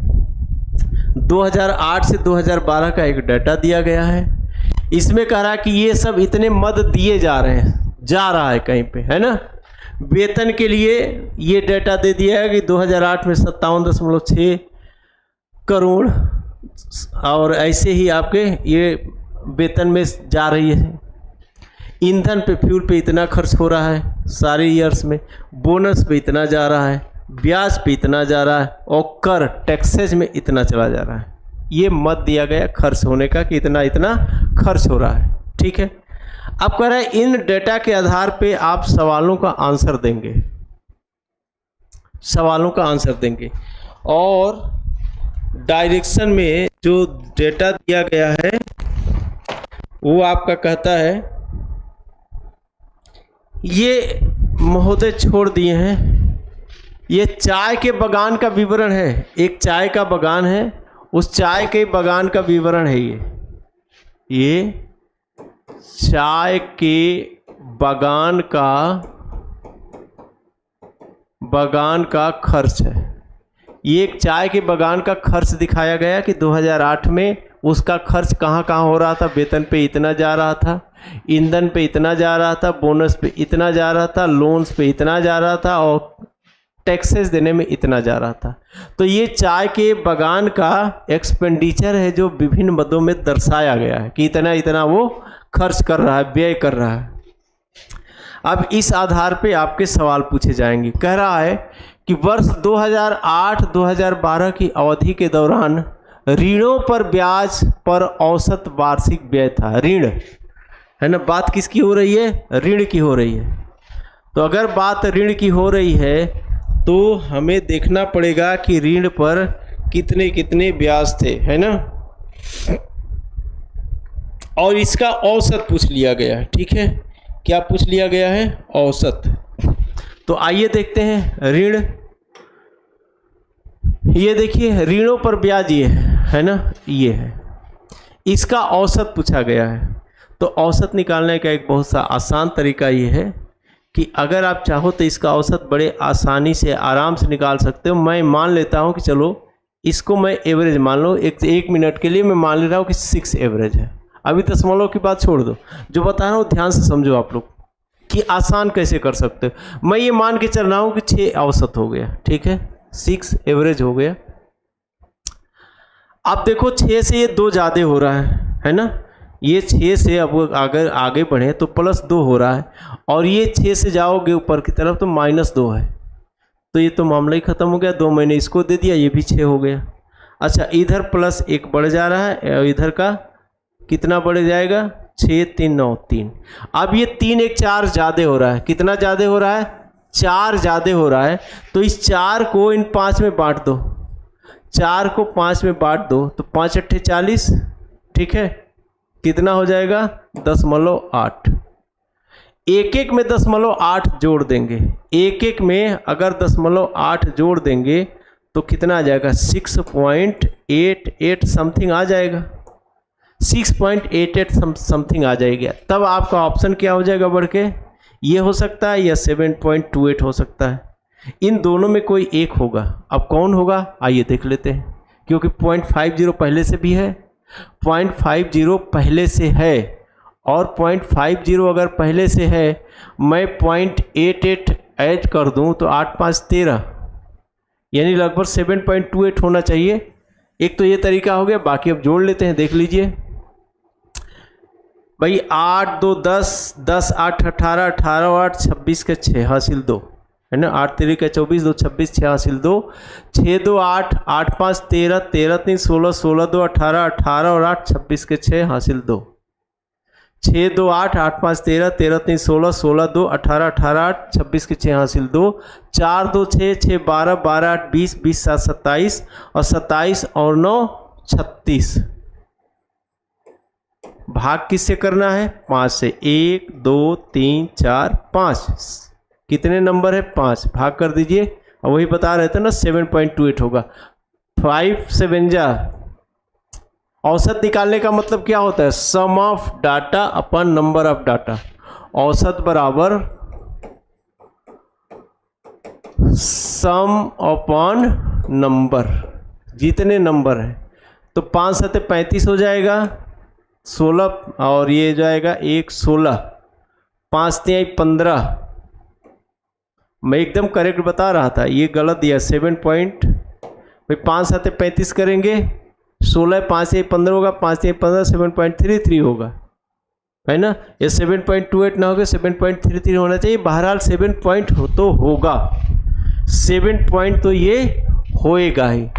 2008 से 2012 का एक डाटा दिया गया है। इसमें कह रहा है कि ये सब इतने मद दिए जा रहे हैं, जा रहा है कहीं पे, है ना। वेतन के लिए ये डाटा दे दिया है कि 2008 में 57.6 करोड़ और ऐसे ही आपके ये वेतन में जा रही है। ईंधन पे, फ्यूल पे इतना खर्च हो रहा है सारे ईयर्स में, बोनस पे इतना जा रहा है, ब्याज पे इतना जा रहा है और कर टैक्सेज में इतना चला जा रहा है। ये मत दिया गया खर्च होने का कि इतना इतना खर्च हो रहा है। ठीक है, अब कह रहा है इन डेटा के आधार पे आप सवालों का आंसर देंगे, सवालों का आंसर देंगे और डायरेक्शन में जो डेटा दिया गया है वो आपका कहता है, ये महोदय छोड़ दिए हैं, ये चाय के बागान का विवरण है। एक चाय का बागान है, उस चाय के बागान का विवरण है ये चाय के बागान का खर्च है। ये एक चाय के बागान का खर्च दिखाया गया कि 2008 में उसका खर्च कहाँ कहाँ हो रहा था। वेतन पे इतना जा रहा था, ईंधन पे इतना जा रहा था, बोनस पे इतना जा रहा था, लोन्स पे इतना जा रहा था और टैक्सेस देने में इतना जा रहा था। तो ये चाय के बागान का एक्सपेंडिचर है जो विभिन्न मदों में दर्शाया गया है कि इतना इतना वो खर्च कर रहा है, व्यय कर रहा है। अब इस आधार पे आपके सवाल पूछे जाएंगे। कह रहा है कि वर्ष 2008-2012 की अवधि के दौरान ऋणों पर ब्याज पर औसत वार्षिक व्यय था। ऋण है ना, बात किसकी हो रही है? ऋण की हो रही है। तो अगर बात ऋण की हो रही है तो हमें देखना पड़ेगा कि ऋण पर कितने कितने ब्याज थे, है ना, और इसका औसत पूछ लिया गया है। ठीक है, क्या पूछ लिया गया है? औसत। तो आइए देखते हैं ऋण। ये देखिए ऋणों पर ब्याज ये है ना, ये है, इसका औसत पूछा गया है। तो औसत निकालने का एक बहुत सा आसान तरीका ये है कि अगर आप चाहो तो इसका औसत बड़े आसानी से आराम से निकाल सकते हो। मैं मान लेता हूँ कि चलो इसको मैं एवरेज मान लो, एक मिनट के लिए मैं मान ले रहा हूँ कि 6 एवरेज है। अभी दशमलव की बात छोड़ दो, जो बता रहा हूँ ध्यान से समझो आप लोग कि आसान कैसे कर सकते हो। मैं ये मान के चल रहा हूँ कि 6 औसत हो गया, ठीक है, 6 एवरेज हो गया। अब देखो 6 से ये 2 ज़्यादा हो रहा है ना, ये 6 से अब अगर आगे बढ़े तो +2 हो रहा है और ये 6 से जाओगे ऊपर की तरफ तो -2 है। तो ये तो मामला ही ख़त्म हो गया। 2 मैंने इसको दे दिया, ये भी 6 हो गया। अच्छा, इधर +1 बढ़ जा रहा है और इधर का कितना बढ़ जाएगा? 6 3 9 3। अब ये 3 1 4 ज़्यादा हो रहा है। कितना ज़्यादा हो रहा है? 4 ज़्यादा हो रहा है। तो इस 4 को इन 5 में बांट दो, 4 को 5 में बांट दो तो 5 8 40, ठीक है, कितना हो जाएगा? 0.8। एक एक में 0.8 जोड़ देंगे, एक एक में अगर 0.8 जोड़ देंगे तो कितना आ जाएगा? 6.88 समथिंग आ जाएगा, 6.88 समथिंग आ जाएगा। तब आपका ऑप्शन क्या हो जाएगा बढ़ के, ये हो सकता है या 7.28 हो सकता है। इन दोनों में कोई एक होगा। अब कौन होगा आइए देख लेते हैं, क्योंकि 0.50 पहले से भी है, 0.50 पहले से है, और 0.50 अगर पहले से है, मैं 0.88 ऐड कर दूं तो 8 5 13, यानी लगभग 7.28 होना चाहिए। एक तो ये तरीका हो गया, बाकी अब जोड़ लेते हैं, देख लीजिए भाई। 8 2 10, 10 8 18, 18 और 8 26 के 6 हासिल 2, है ना। 8 3 का 24, 2 26, 6 हासिल 2, 6 2 8, 8 5 13, 13 3 16, 16 2 18, 18 और 8 26 के 6 हासिल 2, 6 2 8, 8 5 13, 13 3 16, 16 2 18, 18 8 26 के 6 हासिल 2, 4 2 6, 6 12, 12 8 20, 20 7 27 और 27 और 9 36। भाग किससे करना है, 5 से। 1 2 3 4 5, कितने नंबर है, 5, भाग कर दीजिए। और वही बता रहे थे ना 7.28 होगा। 5 7 जा, औसत निकालने का मतलब क्या होता है, sum of data upon number of data. औसत बराबर सम अपॉन नंबर, जितने नंबर है। तो 5 7 35 हो जाएगा, 16 और ये जाएगा 1 16, 5 3 15। मैं एकदम करेक्ट बता रहा था, ये गलत दिया 7 पॉइंट। भाई 5 7 35 करेंगे, 16 5 1 15 होगा, 5 3 15, 7.33 होगा, है ना। ये 7.28 ना होगा, 7.33 होना चाहिए। बहरहाल 7 पॉइंट हो तो होगा, 7 पॉइंट तो ये होएगा ही।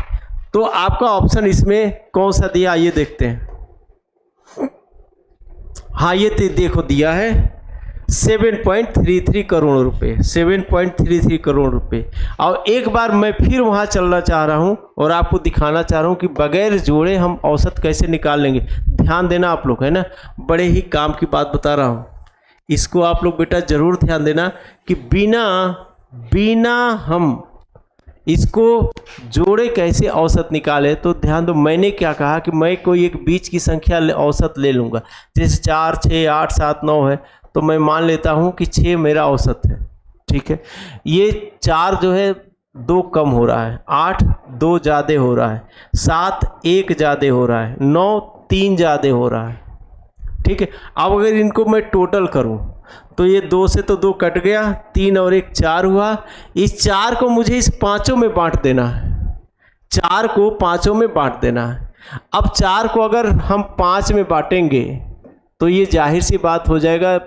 तो आपका ऑप्शन इसमें कौन सा दिया आइए देखते हैं। हाँ ये देखो दिया है 7.33 करोड़ रुपए, 7.33 करोड़ रुपए। और एक बार मैं फिर वहाँ चलना चाह रहा हूँ और आपको दिखाना चाह रहा हूँ कि बगैर जोड़े हम औसत कैसे निकाल लेंगे। ध्यान देना आप लोग, है ना, बड़े ही काम की बात बता रहा हूँ। इसको आप लोग बेटा जरूर ध्यान देना कि बिना हम इसको जोड़े कैसे औसत निकाले। तो ध्यान दो, मैंने क्या कहा कि मैं कोई एक बीच की संख्या औसत ले लूँगा। जैसे 4 6 8 7 9 है, तो मैं मान लेता हूँ कि 6 मेरा औसत है, ठीक है। ये 4 जो है 2 कम हो रहा है, 8 2 ज़्यादा हो रहा है, 7 1 ज़्यादा हो रहा है, 9 3 ज़्यादा हो रहा है, ठीक है। अब अगर इनको मैं टोटल करूं तो ये 2 से तो 2 कट गया, 3 और 1 4 हुआ। इस 4 को मुझे इस पांचों में बांट देना है, 4 को पांचों में बांट देना है। अब 4 को अगर हम 5 में बांटेंगे तो ये जाहिर सी बात हो जाएगा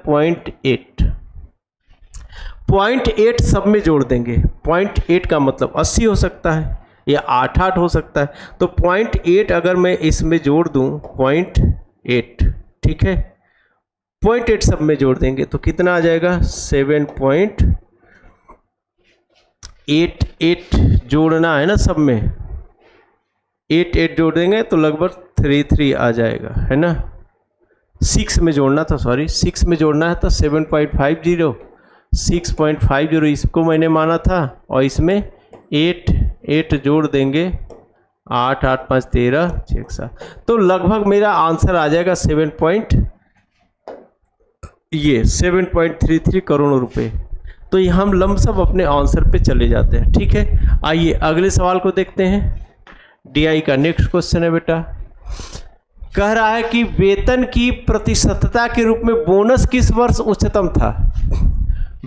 0.8 सब में जोड़ देंगे। 0.8 का मतलब 80 हो सकता है या 8 8 हो सकता है। तो 0.8 अगर मैं इसमें जोड़ दूं 0.8, ठीक है, 0.8 सब में जोड़ देंगे तो कितना आ जाएगा 7.88 जोड़ना है ना सब में, 8 जोड़ देंगे तो लगभग 33 आ जाएगा, है ना। 6 में जोड़ना था, सॉरी 6 में जोड़ना है तो 7.50, 6.50 इसको मैंने माना था, और इसमें 8 जोड़ देंगे, 8 8 5 13 6 7, तो लगभग मेरा आंसर आ जाएगा 7.33 करोड़ रुपए। तो ये हम लमसम अपने आंसर पे चले जाते हैं, ठीक है। आइए अगले सवाल को देखते हैं। डीआई का नेक्स्ट क्वेश्चन है बेटा, कह रहा है कि वेतन की प्रतिशतता के रूप में बोनस किस वर्ष उच्चतम था।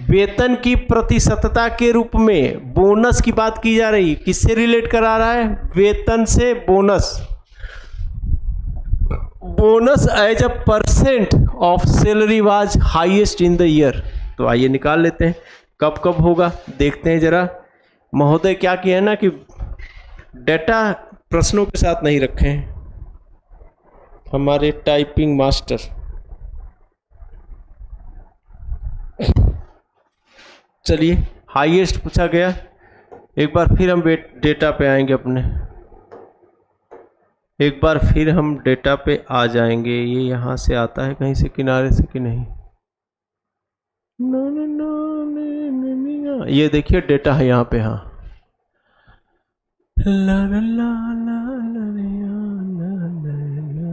वेतन की प्रतिशतता के रूप में बोनस की बात की जा रही, किससे रिलेट करा रहा है, वेतन से bonus. Bonus as a percent of salary was highest in the year. तो आइए निकाल लेते हैं कब कब होगा, देखते हैं जरा। महोदय क्या किया है ना कि डेटा प्रश्नों के साथ नहीं रखे हैं हमारे टाइपिंग मास्टर। चलिए हाईएस्ट पूछा गया, एक बार फिर हम डेटा पे आएंगे अपने, एक बार फिर हम डेटा पे आ जाएंगे। ये यहाँ से आता है कहीं से किनारे से कि नहीं, ये देखिए डेटा है यहाँ पे, हाँ ला ला ला ला ला ला ला ला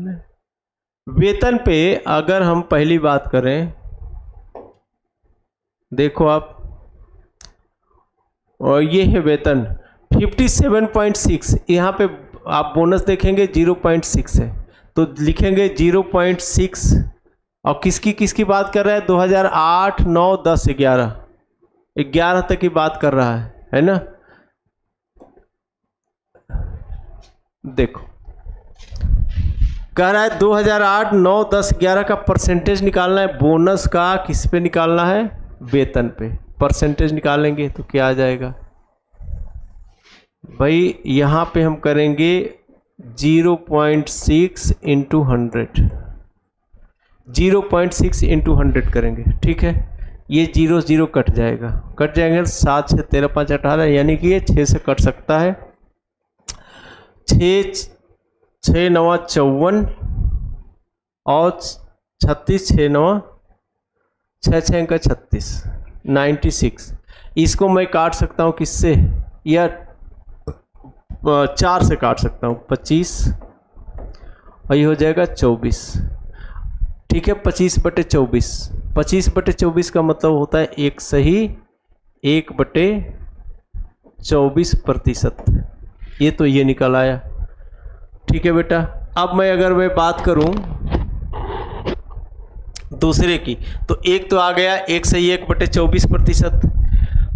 ला। वेतन पे अगर हम पहली बात करें, देखो आप, और ये है वेतन 57.6, यहाँ पे आप बोनस देखेंगे 0.6 है, तो लिखेंगे 0.6। और किसकी किसकी बात कर रहा है? 2008, 9, 10, 11 तक की बात कर रहा है ना। देखो कह रहा है 2008, 9, 10, 11 का परसेंटेज निकालना है। बोनस का किस पे निकालना है? वेतन पे। परसेंटेज निकालेंगे तो क्या आ जाएगा भाई? यहाँ पे हम करेंगे 0.6 इंटू 100, 0.6 इंटू 100 करेंगे, ठीक है। ये 0 0 कट जाएगा, 7 6 13 5 18, यानी कि ये 6 से कट सकता है। 6 6 9 54 और 36 6 9 6 6 का 36, 96। इसको मैं काट सकता हूँ किससे? या 4 से काट सकता हूँ, 25 और ये हो जाएगा 24, ठीक है। 25/24, 25/24 का मतलब होता है 1 सही 1/24%। ये तो ये निकल आया, ठीक है बेटा। अब मैं बात करूं दूसरे की, तो एक तो आ गया 1 सही 1/24%।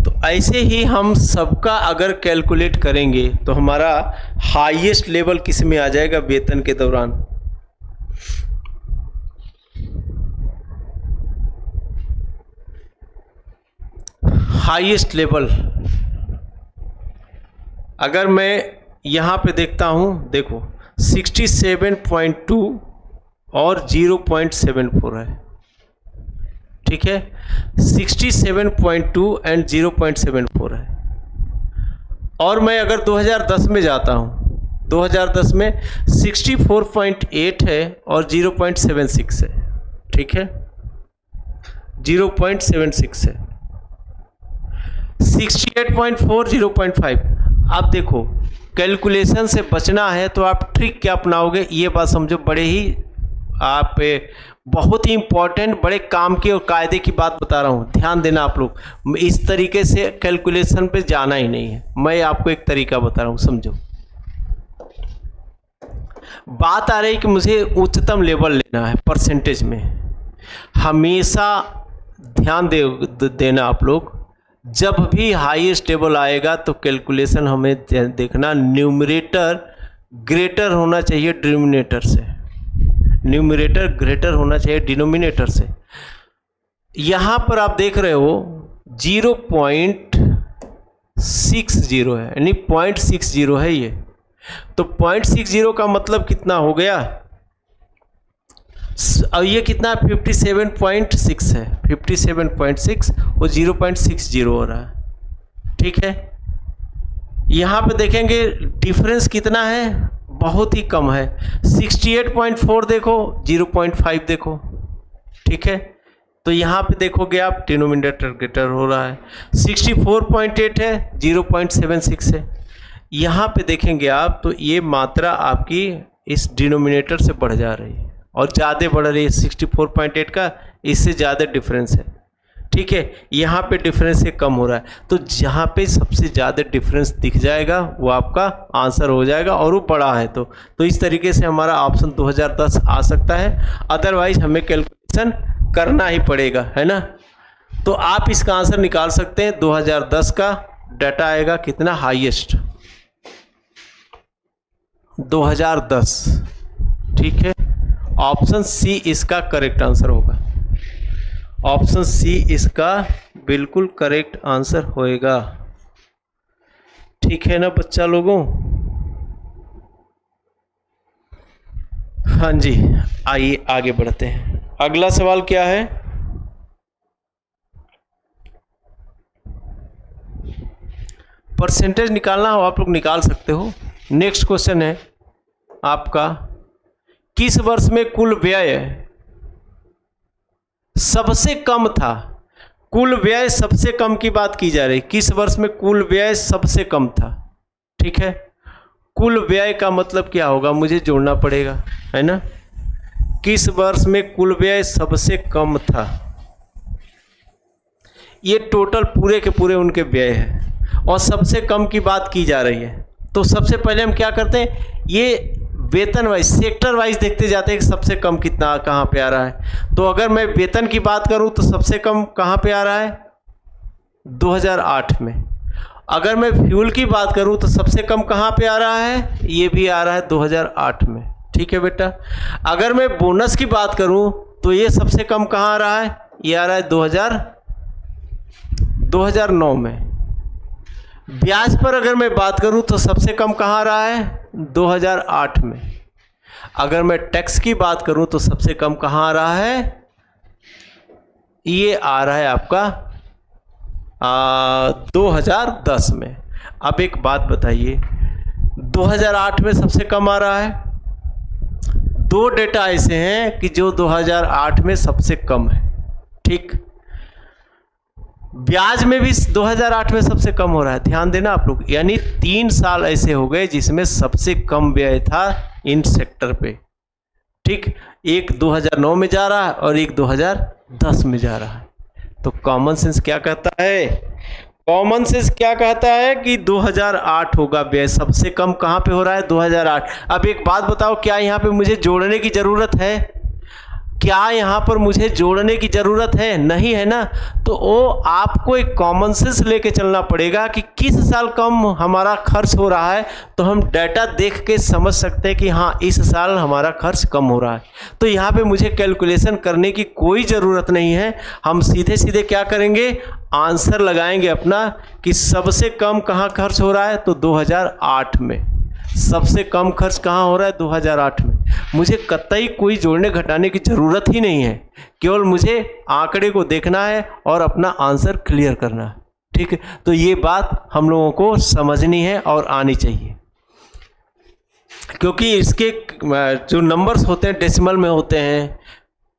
तो ऐसे ही हम सबका अगर कैलकुलेट करेंगे तो हमारा हाईएस्ट लेवल किस में आ जाएगा? वेतन के दौरान। हाईएस्ट लेवल अगर मैं यहाँ पे देखता हूँ, देखो 67.2 और 0.74 है, ठीक है। 67.2 एंड 0.74 है। और मैं अगर 2010 में जाता हूँ, 2010 में 64.8 है और 0.76 है, ठीक है। 0.76 है। 68.4, 0.5। अब देखो कैलकुलेशन से बचना है तो आप ट्रिक क्या अपनाओगे? ये बात समझो, बड़े ही आप बहुत ही इंपॉर्टेंट, बड़े काम की और कायदे की बात बता रहा हूँ, ध्यान देना आप लोग। इस तरीके से कैलकुलेशन पे जाना ही नहीं है, मैं आपको एक तरीका बता रहा हूँ, समझो। बात आ रही कि मुझे उच्चतम लेवल लेना है परसेंटेज में। हमेशा ध्यान देना आप लोग, जब भी हाईएस्ट लेवल आएगा तो कैलकुलेशन हमें देखना न्यूमरेटर ग्रेटर होना चाहिए डिनोमिनेटर से, न्यूमरेटर ग्रेटर होना चाहिए डिनोमिनेटर से। यहाँ पर आप देख रहे हो 0.60 है, यानी 0.60 है ये। तो 0.60 का मतलब कितना हो गया? और ये कितना? 57.6 है, 57.6 और 0.60 हो रहा है, ठीक है। यहाँ पे देखेंगे डिफरेंस कितना है? बहुत ही कम है। 68.4 देखो, 0.5 देखो, ठीक है। तो यहाँ पे देखोगे आप डिनोमिनेटर ग्रेटर हो रहा है। 64.8 है, 0.76 है। यहाँ पे देखेंगे आप तो ये मात्रा आपकी इस डिनोमिनेटर से बढ़ जा रही है और ज़्यादा बढ़ रही है। 64.8 का इससे ज़्यादा डिफरेंस है, ठीक है। यहाँ पे डिफरेंस से कम हो रहा है, तो जहाँ पे सबसे ज़्यादा डिफरेंस दिख जाएगा वो आपका आंसर हो जाएगा, और वो बड़ा है तो इस तरीके से हमारा ऑप्शन 2010 आ सकता है। अदरवाइज हमें कैलकुलेशन करना ही पड़ेगा, है ना। तो आप इसका आंसर निकाल सकते हैं। 2010 का डाटा आएगा कितना? हाईएस्ट 2010, ठीक है। ऑप्शन सी इसका करेक्ट आंसर होगा। ऑप्शन सी इसका बिल्कुल करेक्ट आंसर होएगा, ठीक है ना बच्चा लोगों? हाँ जी, आइए आगे बढ़ते हैं। अगला सवाल क्या है? परसेंटेज निकालना हो आप लोग निकाल सकते हो। नेक्स्ट क्वेश्चन है आपका, किस वर्ष में कुल व्यय सबसे कम था? कुल व्यय सबसे कम की बात की जा रही, किस वर्ष में कुल व्यय सबसे कम था, ठीक है। कुल व्यय का मतलब क्या होगा? मुझे जोड़ना पड़ेगा, है ना। किस वर्ष में कुल व्यय सबसे कम था? ये टोटल पूरे के पूरे उनके व्यय है और सबसे कम की बात की जा रही है। तो सबसे पहले हम क्या करते हैं, ये वेतन वाइज सेक्टर वाइज देखते जाते हैं कि सबसे कम कितना कहाँ पे आ रहा है। तो अगर मैं वेतन की बात करूँ तो सबसे कम कहाँ पे आ रहा है? 2008 में। अगर मैं फ्यूल की बात करूँ तो सबसे कम कहाँ पे आ रहा है? ये भी आ रहा है 2008 में। ठीक है बेटा। अगर मैं बोनस की बात करूँ तो ये सबसे कम कहाँ आ रहा है? ये आ रहा है 2009 में। ब्याज पर अगर मैं बात करूं तो सबसे कम कहाँ आ रहा है? 2008 में। अगर मैं टैक्स की बात करूं तो सबसे कम कहाँ आ रहा है? ये आ रहा है आपका 2010 में। अब एक बात बताइए, 2008 में सबसे कम आ रहा है। दो डेटा ऐसे हैं कि जो 2008 में सबसे कम है। ठीक, ब्याज में भी 2008 में सबसे कम हो रहा है, ध्यान देना आप लोग। यानी 3 साल ऐसे हो गए जिसमें सबसे कम व्यय था इन सेक्टर पे। ठीक, एक 2009 में जा रहा है और एक 2010 में जा रहा है। तो कॉमन सेंस क्या कहता है? कॉमन सेंस क्या कहता है कि 2008 होगा व्यय सबसे कम। कहाँ पे हो रहा है? 2008। अब एक बात बताओ, क्या यहाँ पे मुझे जोड़ने की जरूरत है? क्या यहाँ पर मुझे जोड़ने की ज़रूरत है? नहीं है ना। तो वो आपको एक कॉमन सेंस लेके चलना पड़ेगा कि किस साल कम हमारा खर्च हो रहा है, तो हम डाटा देख के समझ सकते हैं कि हाँ इस साल हमारा खर्च कम हो रहा है। तो यहाँ पे मुझे कैलकुलेशन करने की कोई ज़रूरत नहीं है। हम सीधे सीधे क्या करेंगे, आंसर लगाएंगे अपना कि सबसे कम कहाँ खर्च हो रहा है, तो 2008 में। सबसे कम खर्च कहाँ हो रहा है? 2008 में। मुझे कतई कोई जोड़ने घटाने की ज़रूरत ही नहीं है, केवल मुझे आंकड़े को देखना है और अपना आंसर क्लियर करना है। ठीक है, तो ये बात हम लोगों को समझनी है और आनी चाहिए, क्योंकि इसके जो नंबर्स होते हैं डेसिमल में होते हैं,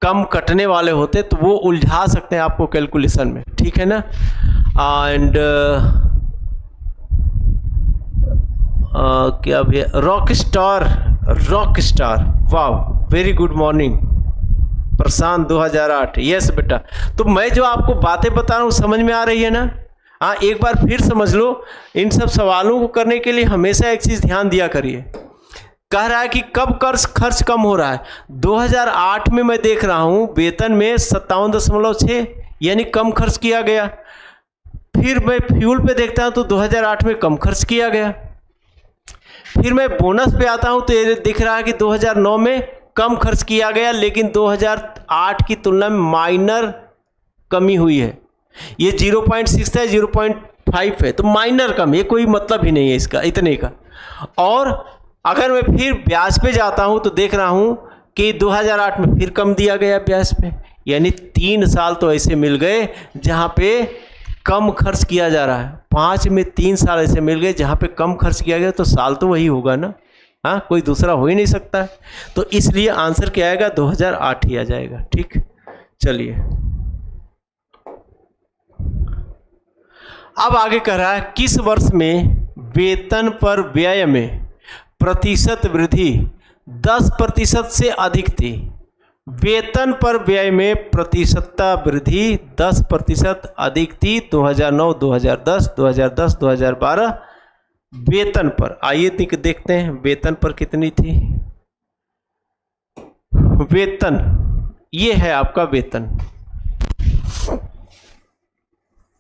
कम कटने वाले होते हैं, तो वो उलझा सकते हैं आपको कैलकुलेशन में। ठीक है ना। एंड क्या भैया, रॉक स्टार, वाह, वेरी गुड मॉर्निंग प्रशांत, 2008। यस बेटा। तो मैं जो आपको बातें बता रहा हूँ समझ में आ रही है ना? हाँ, एक बार फिर समझ लो। इन सब सवालों को करने के लिए हमेशा एक चीज़ ध्यान दिया करिए। कह रहा है कि कब खर्च कम हो रहा है? 2008 में मैं देख रहा हूँ वेतन में 57.6 यानी कम खर्च किया गया। फिर मैं फ्यूल पे देखता हूँ तो 2008 में कम खर्च किया गया। फिर मैं बोनस पे आता हूं तो ये दिख रहा है कि 2009 में कम खर्च किया गया, लेकिन 2008 की तुलना में माइनर कमी हुई है। ये 0.6 है, 0.5 है, तो माइनर कम, ये कोई मतलब ही नहीं है इसका, इतने का। और अगर मैं फिर ब्याज पे जाता हूं तो देख रहा हूं कि 2008 में फिर कम दिया गया ब्याज पे। यानी 3 साल तो ऐसे मिल गए जहां पे कम खर्च किया जा रहा है। 5 में 3 साल ऐसे मिल गए जहाँ पे कम खर्च किया गया, तो साल तो वही होगा ना। हाँ, कोई दूसरा हो ही नहीं सकता है। तो इसलिए आंसर क्या आएगा? 2008 ही आ जाएगा। ठीक, चलिए अब आगे कह रहा है किस वर्ष में वेतन पर व्यय में प्रतिशत वृद्धि 10% से अधिक थी? वेतन पर व्यय में प्रतिशतता वृद्धि 10% अधिक थी 2009, 2010, 2010, 2012 वेतन पर। आइए देखते हैं वेतन पर कितनी थी। वेतन, ये है आपका वेतन,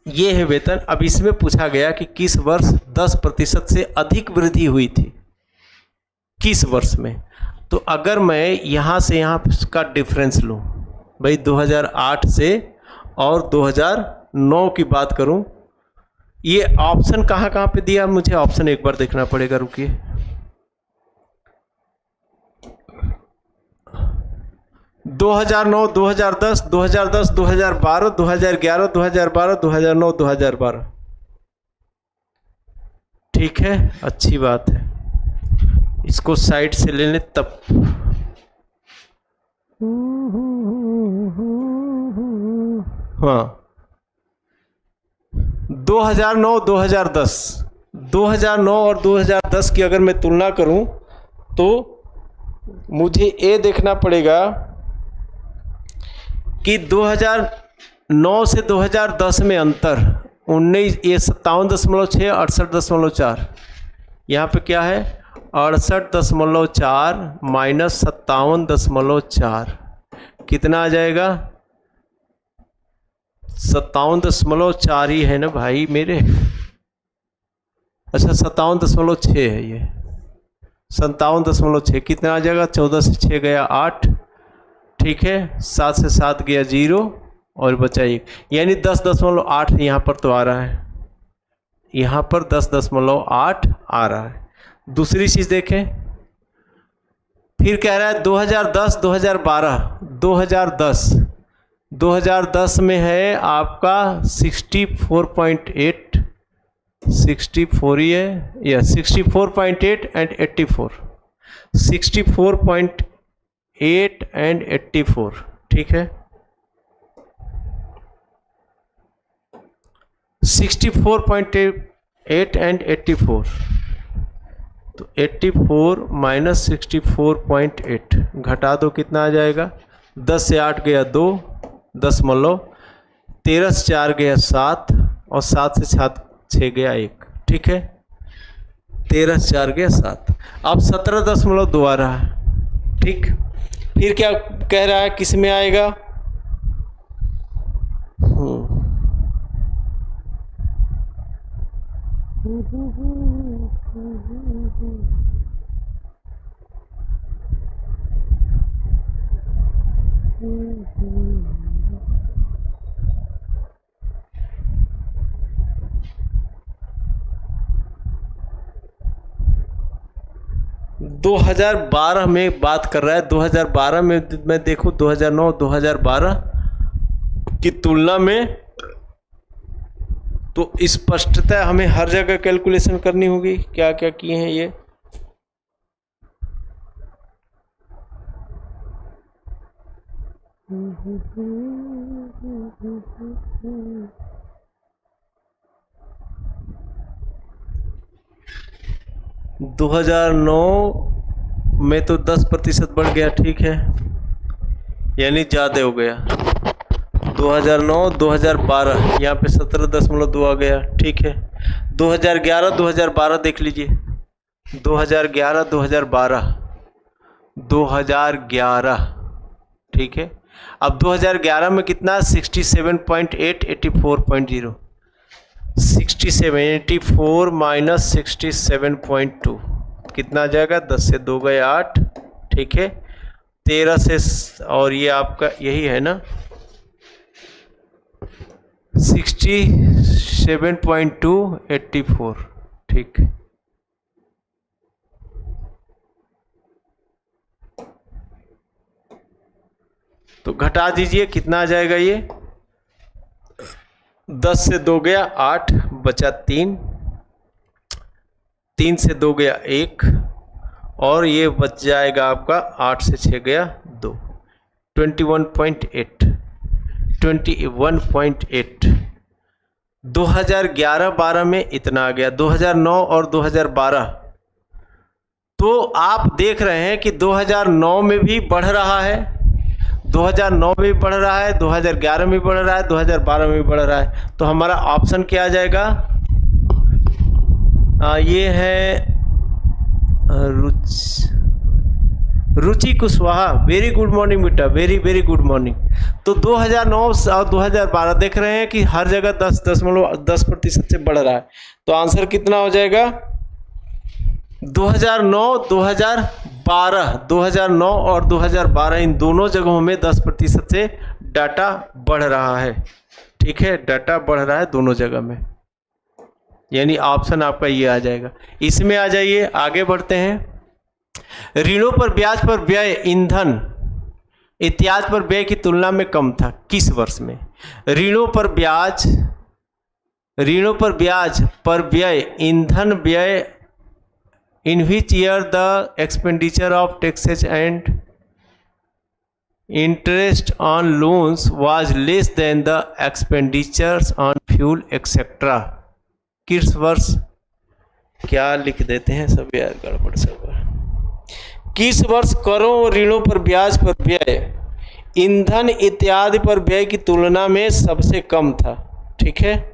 ये है वेतन। अब इसमें पूछा गया कि किस वर्ष 10% से अधिक वृद्धि हुई थी, किस वर्ष में। तो अगर मैं यहाँ से यहाँ का डिफरेंस लूँ, भाई 2008 से और 2009 की बात करूँ, ये ऑप्शन कहाँ कहाँ पे दिया, मुझे ऑप्शन एक बार देखना पड़ेगा, रुकिए। दो 2009, 2010, 2010, 2012, 2011, 2012, 2009, 2012। ठीक है, अच्छी बात है, इसको साइड से ले लें तब। हाँ, 2009, 2010, 2009 और 2010 की अगर मैं तुलना करूं तो मुझे ये देखना पड़ेगा कि 2009 से 2010 में अंतर 19, ये 57.6 68.4, यहाँ पे क्या है 68.4 माइनस 57.4 कितना आ जाएगा 57.4 ही है ना भाई मेरे। अच्छा 57.6 है ये, 57.6 कितना आ जाएगा 14 से 6 गया 8, ठीक है 7 से 7 गया 0 और बचा 1, यानी 10.8 यहाँ पर तो आ रहा है, यहाँ पर 10.8 आ रहा है। दूसरी चीज़ देखें, फिर कह रहा है 2010 2010 में है आपका 64.8, 64 ही है या 64.8 एंड 84, 64.8 एंड 84, ठीक है 64.8 एंड 84, तो 84 माइनस 64.8 घटा दो कितना आ जाएगा 10 से 8 गया 2, 10 13 से 4 गया 7 और 7 से 6 गया 1, ठीक है 13 से 4 गया 7, अब 17.2 आ रहा है, ठीक। फिर क्या कह रहा है किस में आएगा 2012 में बात कर रहा है। 2012 में मैं देखूं 2009 2012 की तुलना में, तो स्पष्टता हमें हर जगह कैलकुलेशन करनी होगी क्या क्या किए हैं ये। दो 2009 में तो 10% बढ़ गया, ठीक है यानी ज़्यादा हो गया। 2009 2012 यहाँ पे 17.2 आ गया, ठीक है। 2011 2012 देख लीजिए, 2011 2012 ठीक है। अब 2011 में कितना 67.8 84.0, 67 84 माइनस 67.2 कितना आ जाएगा 10 से 2 गए 8, ठीक है 13 से, और ये आपका यही है ना 67.2 84, ठीक। तो घटा दीजिए कितना आ जाएगा ये 10 से 2 गया 8 बचा 3, 3 से 2 गया 1 और ये बच जाएगा आपका 8 से 6 गया 2, 21.8 2011-12 में इतना आ गया। 2009 और 2012 तो आप देख रहे हैं कि 2009 में भी बढ़ रहा है, 2009 में भी बढ़ रहा है, 2011 में भी बढ़ रहा है, 2012 में भी बढ़ रहा है। तो हमारा ऑप्शन क्या आ जाएगा, ये है रुचि कुशवाहा। वेरी गुड मॉर्निंग बेटा, वेरी वेरी गुड मॉर्निंग। तो 2009 और 2012 देख रहे हैं कि हर जगह 10% से बढ़ रहा है। तो आंसर कितना हो जाएगा 2009 और 2012 इन दोनों जगहों में 10% से डाटा बढ़ रहा है, ठीक है डाटा बढ़ रहा है दोनों जगह में, यानी ऑप्शन आपका ये आ जाएगा। इसमें आ जाइए, आगे बढ़ते हैं। ऋणों पर ब्याज पर व्यय ईंधन इत्यादि पर व्यय की तुलना में कम था, किस वर्ष में? ऋणों पर ब्याज पर व्यय ईंधन व्यय in which year the expenditure of taxes and interest on loans was less than the expenditures on fuel etcetera. किस वर्ष? क्या लिख देते हैं सब यार, गड़बड़ सब। किस वर्ष करों और ऋणों पर ब्याज पर व्यय ईंधन इत्यादि पर व्यय की तुलना में सबसे कम था। ठीक है।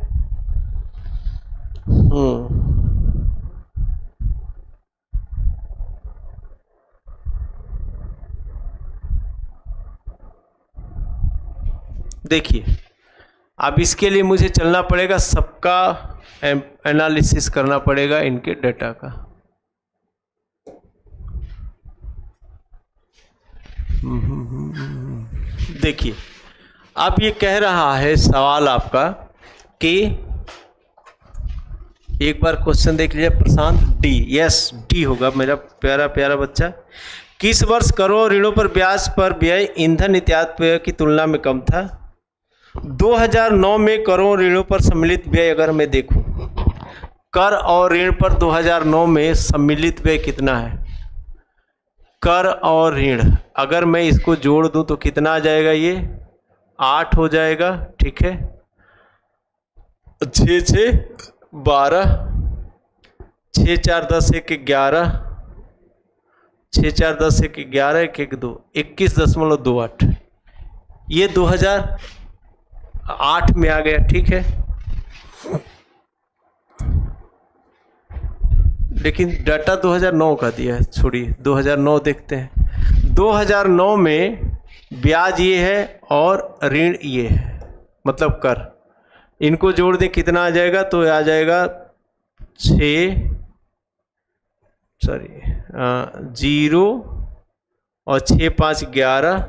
देखिए, अब इसके लिए मुझे चलना पड़ेगा, सबका एनालिसिस करना पड़ेगा इनके डेटा का। देखिए, अब ये कह रहा है सवाल आपका कि एक बार क्वेश्चन देख लीजिए प्रशांत। डी, यस डी होगा मेरा प्यारा प्यारा बच्चा। किस वर्ष करों ऋणों पर ब्याज पर व्यय ईंधन इत्यादि की तुलना में कम था? 2009 में करों ऋणों पर सम्मिलित व्यय अगर मैं देखूं, कर और ऋण पर 2009 में सम्मिलित व्यय कितना है? कर और ऋण अगर मैं इसको जोड़ दूं तो कितना आ जाएगा? ये 8 हो जाएगा। ठीक है। 6 6 12, 6 4 10 1 11, 6 4 10 1 11, 1 1 2, 21.28। ये 2008 में आ गया। ठीक है। लेकिन डाटा 2009 का दिया है, छोड़िए 2009 देखते हैं। 2009 में ब्याज ये है और ऋण ये है, मतलब कर। इनको जोड़ दें कितना आ जाएगा? तो आ जाएगा 0 और 6 5 11।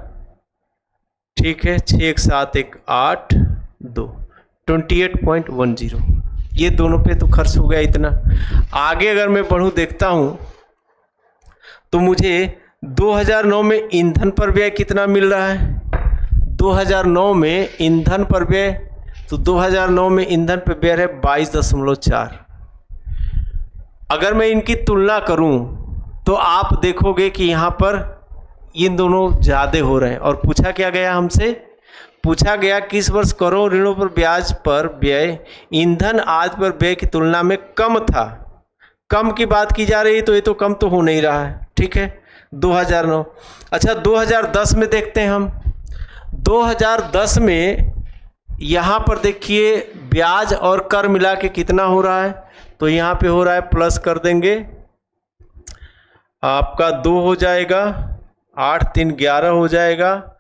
ठीक है। 6 1 7 1 8 2, 28.10। ये दोनों पे तो खर्च हो गया इतना। आगे अगर मैं बढ़ूँ देखता हूँ तो मुझे 2009 में ईंधन पर व्यय कितना मिल रहा है? 2009 में ईंधन पर व्यय, तो 2009 में ईंधन पर व्यय है 22.4। अगर मैं इनकी तुलना करूं तो आप देखोगे कि यहाँ पर इन दोनों ज़्यादा हो रहे हैं। और पूछा क्या गया हमसे? पूछा गया किस वर्ष करों ऋणों पर ब्याज पर व्यय ईंधन आदि पर व्यय की तुलना में कम था। कम की बात की जा रही है तो ये तो कम तो हो नहीं रहा है। ठीक है। 2009। अच्छा, 2010 में देखते हैं हम। 2010 में यहाँ पर देखिए ब्याज और कर मिला के कितना हो रहा है? तो यहाँ पे हो रहा है, प्लस कर देंगे, आपका 2 हो जाएगा, 8 3 11 हो जाएगा,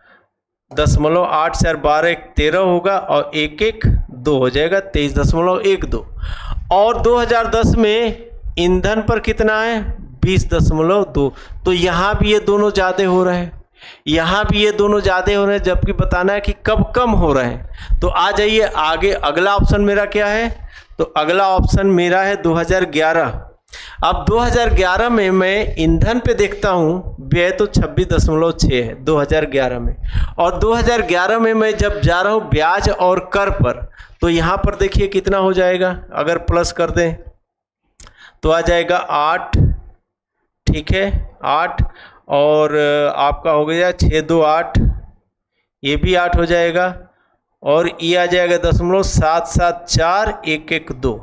0.8 4 12 1 13 होगा और 1 1 2 हो जाएगा, 23.12। और 2010 में ईंधन पर कितना है? 20.2। तो यहाँ भी ये दोनों ज़्यादा हो रहे हैं, यहाँ भी ये दोनों ज़्यादा हो रहे हैं, जबकि बताना है कि कब कम हो रहे हैं। तो आ जाइए आगे। अगला ऑप्शन मेरा क्या है? तो अगला ऑप्शन मेरा है 2011। अब 2011 में मैं ईंधन पे देखता हूँ व्यय तो 26.6 है 2011 में। और 2011 में मैं जब जा रहा हूँ ब्याज और कर पर, तो यहाँ पर देखिए कितना हो जाएगा? अगर प्लस कर दें तो आ जाएगा 8। ठीक है, 8 और आपका हो गया 6 2 8, ये भी 8 हो जाएगा और ये आ जाएगा 0.774 1 1 2।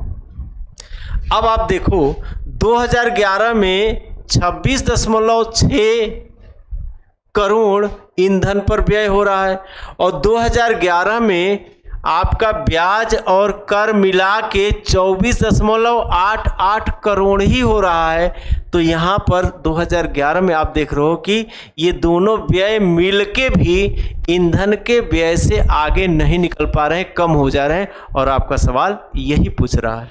अब आप देखो 2011 में 26.6 करोड़ ईंधन पर व्यय हो रहा है और 2011 में आपका ब्याज और कर मिला के 24.88 करोड़ ही हो रहा है। तो यहाँ पर 2011 में आप देख रहे हो कि ये दोनों व्यय मिलके भी ईंधन के व्यय से आगे नहीं निकल पा रहे हैं, कम हो जा रहे हैं। और आपका सवाल यही पूछ रहा है,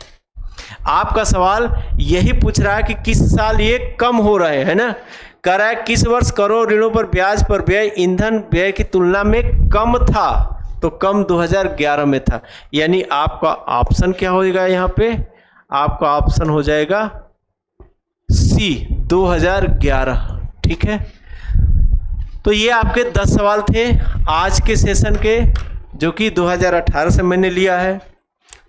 आपका सवाल यही पूछ रहा है कि किस साल ये कम हो रहे हैं ना। कह रहा है किस वर्ष करों ऋणों पर ब्याज पर व्यय ईंधन व्यय की तुलना में कम था, तो कम 2011 में था। यानी आपका ऑप्शन क्या होगा? यहाँ पे आपका ऑप्शन हो जाएगा सी 2011। ठीक है। तो ये आपके 10 सवाल थे आज के सेशन के, जो कि 2018 से मैंने लिया है।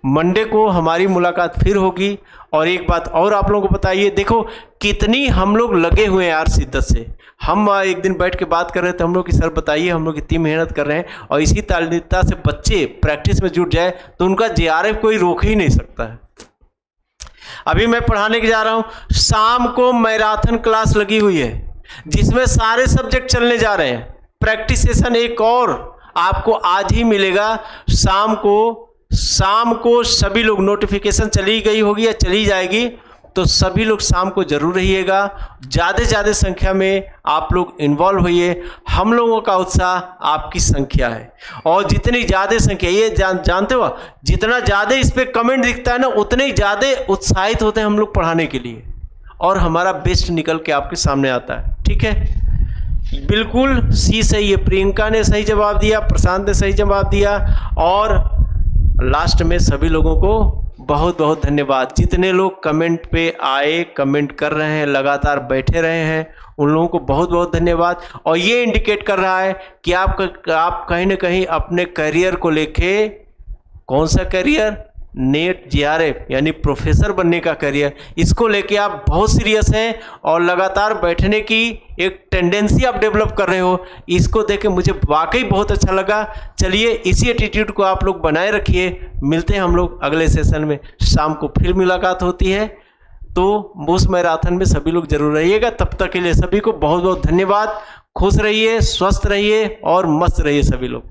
मंडे को हमारी मुलाकात फिर होगी। और एक बात और आप लोगों को बताइए, देखो कितनी हम लोग लगे हुए हैं यार शिद्दत से। हम एक दिन बैठ के बात कर रहे थे, हम लोग की सर बताइए हम लोग कितनी मेहनत कर रहे हैं, और इसी तालीमता से बच्चे प्रैक्टिस में जुट जाए तो उनका JRF कोई रोक ही नहीं सकता है। अभी मैं पढ़ाने के जा रहा हूँ, शाम को मैराथन क्लास लगी हुई है जिसमें सारे सब्जेक्ट चलने जा रहे हैं। प्रैक्टिस सेशन एक और आपको आज ही मिलेगा शाम को सभी लोग, नोटिफिकेशन चली गई होगी या चली जाएगी, तो सभी लोग शाम को जरूर रहिएगा। ज़्यादा से ज़्यादा संख्या में आप लोग इन्वॉल्व होइए। हम लोगों का उत्साह आपकी संख्या है, और जितनी ज़्यादा संख्या, ये जानते हो, जितना ज़्यादा इस पर कमेंट दिखता है ना, उतने ही ज़्यादा उत्साहित होते हैं हम लोग पढ़ाने के लिए, और हमारा बेस्ट निकल के आपके सामने आता है। ठीक है, बिल्कुल सी सही है। प्रियंका ने सही जवाब दिया, प्रशांत ने सही जवाब दिया, और लास्ट में सभी लोगों को बहुत बहुत धन्यवाद। जितने लोग कमेंट पे आए, कमेंट कर रहे हैं, लगातार बैठे रहे हैं, उन लोगों को बहुत बहुत धन्यवाद। और ये इंडिकेट कर रहा है कि आप कहीं ना कहीं अपने करियर को लेके, कौन सा करियर, नेट जीआरएफ यानी प्रोफेसर बनने का करियर, इसको लेके आप बहुत सीरियस हैं और लगातार बैठने की एक टेंडेंसी आप डेवलप कर रहे हो। इसको देख के मुझे वाकई बहुत अच्छा लगा। चलिए, इसी एटीट्यूड को आप लोग बनाए रखिए। मिलते हैं हम लोग अगले सेशन में, शाम को फिर मुलाकात होती है। तो मूस मैराथन में सभी लोग जरूर रहिएगा। तब तक के लिए सभी को बहुत बहुत धन्यवाद। खुश रहिए, स्वस्थ रहिए और मस्त रहिए सभी लोग।